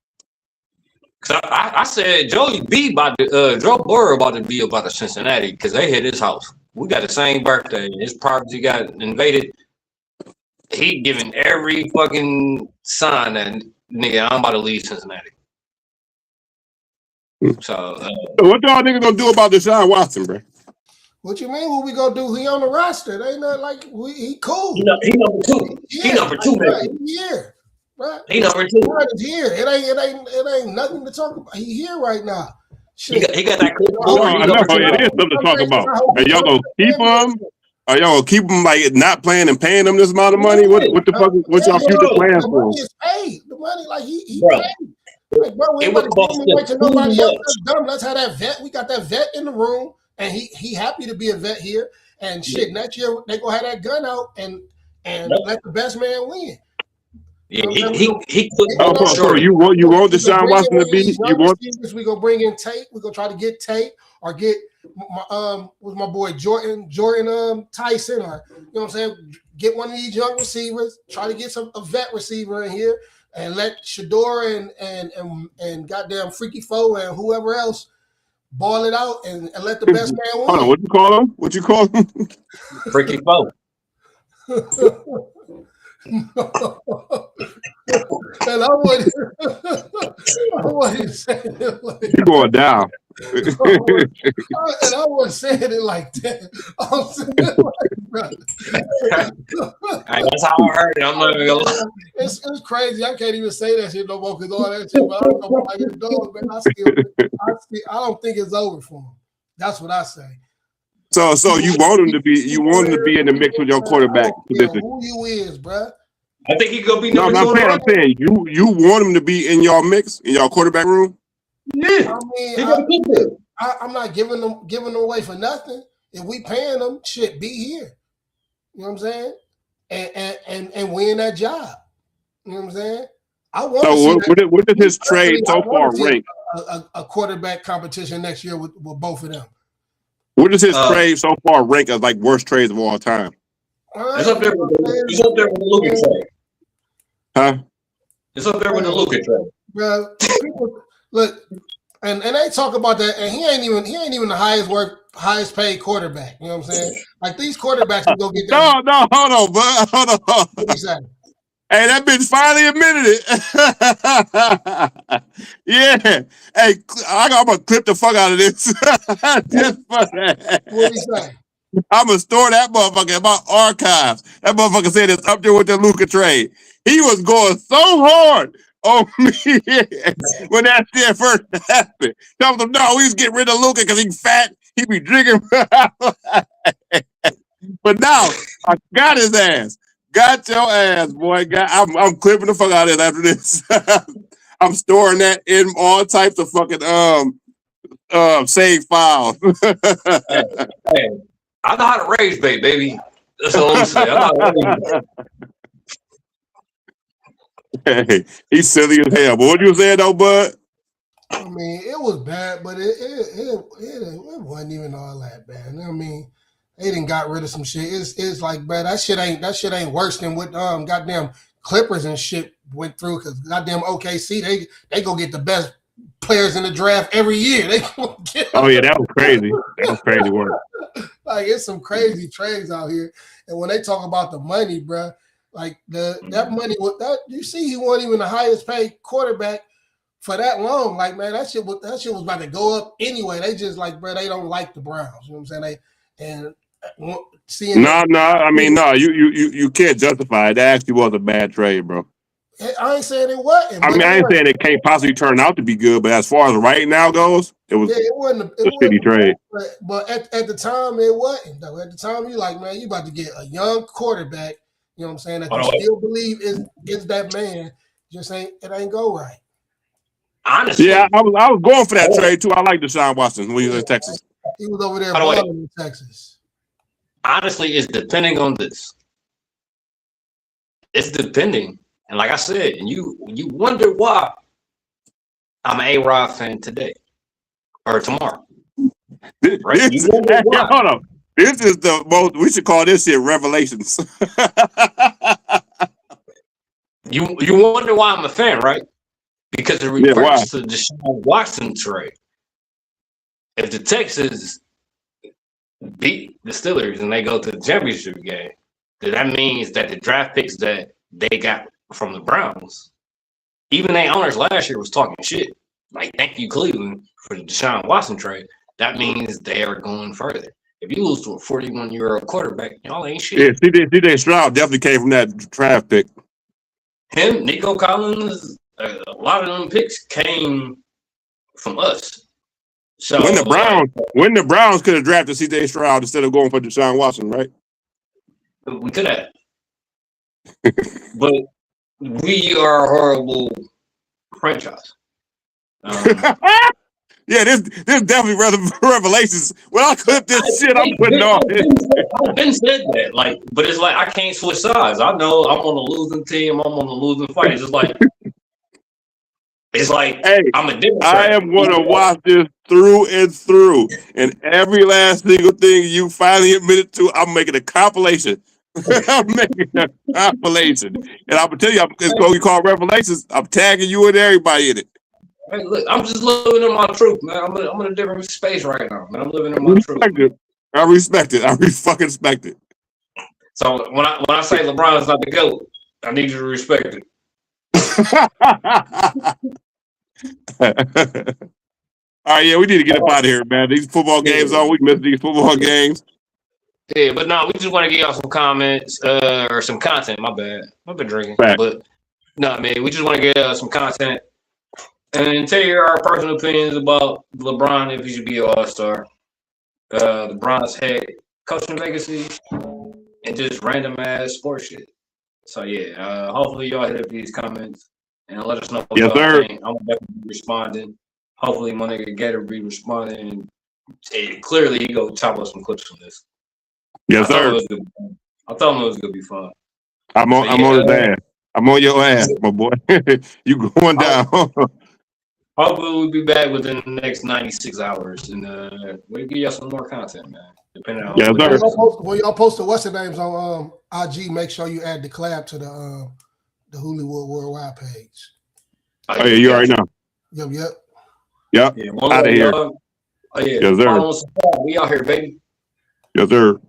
Cause I said Joe Burrow about to be about to Cincinnati because they hit his house. We got the same birthday. His property got invaded. He giving every fucking sign that nigga, I'm about to leave Cincinnati. So what y'all niggas gonna do about Deshaun Watson, bro? What you mean? What we gonna do? He on the roster. They not like he cool. He number two. He number two. Right. Yeah. Right. He number two. Right, here. It ain't nothing to talk about. He here right now. He got that clip. I know it is something to talk about. Are y'all gonna keep him? Are y'all gonna keep him like not playing and paying him this amount of money? What the fuck? What's y'all future plans for? The money is paid. The money, like he paid. Like, bro, we ain't wait till nobody else. That's dumb. Let's have that vet. We got that vet in the room, and he happy to be a vet here. And shit, next year they gonna have that gun out and let the best man win. Yeah, he so you want Deshaun Watson to be? You want? We gonna bring in Tate. We gonna try to get Tate or get with my boy Jordan Tyson, or you know what I'm saying. Get one of these young receivers. Try to get a vet receiver in here. And let Shador and goddamn Freaky Foe and whoever else ball it out and let the best man win. Hold on, what you call him? Freaky Foe. And I wasn't saying it like you're going down. And I wasn't saying it like that. I'm saying it like, that's how I heard it. I'm not even gonna lie. It's crazy. I can't even say that shit no more because all that shit. But I don't know why you're dog, man. I don't think it's over for him. That's what I say. So you want him to be in the mix with your quarterback position. Who you is, bro? I think he's gonna be. No, I'm saying you want him to be in your mix, in your quarterback room. Yeah, I mean, I'm not giving them away for nothing. If we paying them, shit, be here. You know what I'm saying? And win that job. You know what I'm saying? I want. So what does his trade so far rank? A quarterback competition next year with both of them. What does his trade so far rank as like worst trades of all time? It's up there with the Luka trade. Huh? It's up there with the Luka trade. Bro, look, and they talk about that, and he ain't even the highest paid quarterback. You know what I'm saying? Like these quarterbacks will go get that. No, hold on, bud. Hold on. What you saying? Hey, that bitch finally admitted it. Yeah. Hey, I'm gonna clip the fuck out of this. Just for that. What he say? I'm gonna store that motherfucker in my archives. That motherfucker said it's up there with the Luka trade. He was going so hard on me when that shit first happened. Tell him, no, he's getting rid of Luka because he's fat. He be drinking. But now I got his ass. Got your ass, boy. I'm clipping the fuck out of it after this. I'm storing that in all types of fucking save files. Hey, I know how to raise bait, baby. That's all I'm saying. Hey, he's silly as hell. But what you saying though, Bud? I mean, it was bad, but it wasn't even all that bad. I mean, they didn't got rid of some shit. It's like, bad. That shit ain't worse than what goddamn Clippers and shit went through, because goddamn OKC they go get the best players in the draft every year. They Oh yeah, that was crazy. That was crazy work. Like, it's some crazy trades out here. And when they talk about the money, bro, like that money, you see, he wasn't even the highest paid quarterback for that long. Like, man, that shit was about to go up anyway. They just like, bro, they don't like the Browns. You know what I'm saying? No. You can't justify it. That actually was a bad trade, bro. I ain't saying it wasn't. I ain't saying it can't possibly turn out to be good, but as far as right now goes, it wasn't a shitty trade. But at the time, it wasn't, though. At the time, you like, man, you about to get a young quarterback, you know what I'm saying, that you still believe is that man. Just it ain't go right. Honestly. Yeah, I was going for that trade too. I like Deshaun Watson when he was in Texas. He was over there balling in Texas. Honestly, it's depending on this. It's depending. And like I said, and you wonder why I'm an A-Rod fan today or tomorrow. Right? Hold on. This is the most, we should call this shit revelations. You wonder why I'm a fan, right? Because it refers to the Deshaun Watson trade. If the Texans beat the Steelers and they go to the championship game, then that means that the draft picks that they got from the Browns, even their owners last year was talking shit. Like, thank you, Cleveland, for the Deshaun Watson trade. That means they are going further. If you lose to a 41-year-old quarterback, y'all ain't shit. Yeah, CJ Stroud definitely came from that draft pick. Him, Nico Collins, a lot of them picks came from us. So when the Browns could have drafted CJ Stroud instead of going for Deshaun Watson, right? We could have. But we are a horrible franchise. Yeah, this definitely revelations. When I clip this shit, I'm putting on it. I've been said that, like, but it's like I can't switch sides. I know I'm on a losing team. I'm on a losing fight. It's like hey, I'm a Democrat. I am going to watch this through and through, and every last single thing you finally admitted to, I'm making a compilation. I'm making a compilation, and I'm gonna tell you, it's going to be called Revelations. I'm tagging you and everybody in it. Hey, look, I'm just living in my truth, man. I'm in a different space right now, man. I'm living in my truth. I respect it. I fucking respect it. So when I say LeBron's not the GOAT, I need you to respect it. All right, yeah, we need to get up out of here, man. These football games on. We missed these football games. Yeah, but no, we just want to give y'all some comments or some content. My bad. I've been drinking. Fact. But no, man, we just want to get some content and tell you our personal opinions about LeBron, if he should be an all-star, LeBron's head coaching legacy, and just random ass sports shit. So yeah, hopefully y'all hit up these comments and let us know what y'all think. I'm definitely responding. Hopefully my nigga Gator be responding. And clearly he go chop up some clips from this. Yes, sir. I thought it was gonna be fun. I'm on his ass. I'm on your ass, my boy. You going down. Hopefully we'll be back within the next 96 hours, and we'll give y'all some more content, man. Depending on when y'all post the what's the names on IG, make sure you add the collab to the Hollywood Worldwide page. Oh yeah, you already know. Yep. Yeah, out of here. Oh yeah, yes, sir. we out here, baby. Yes, sir.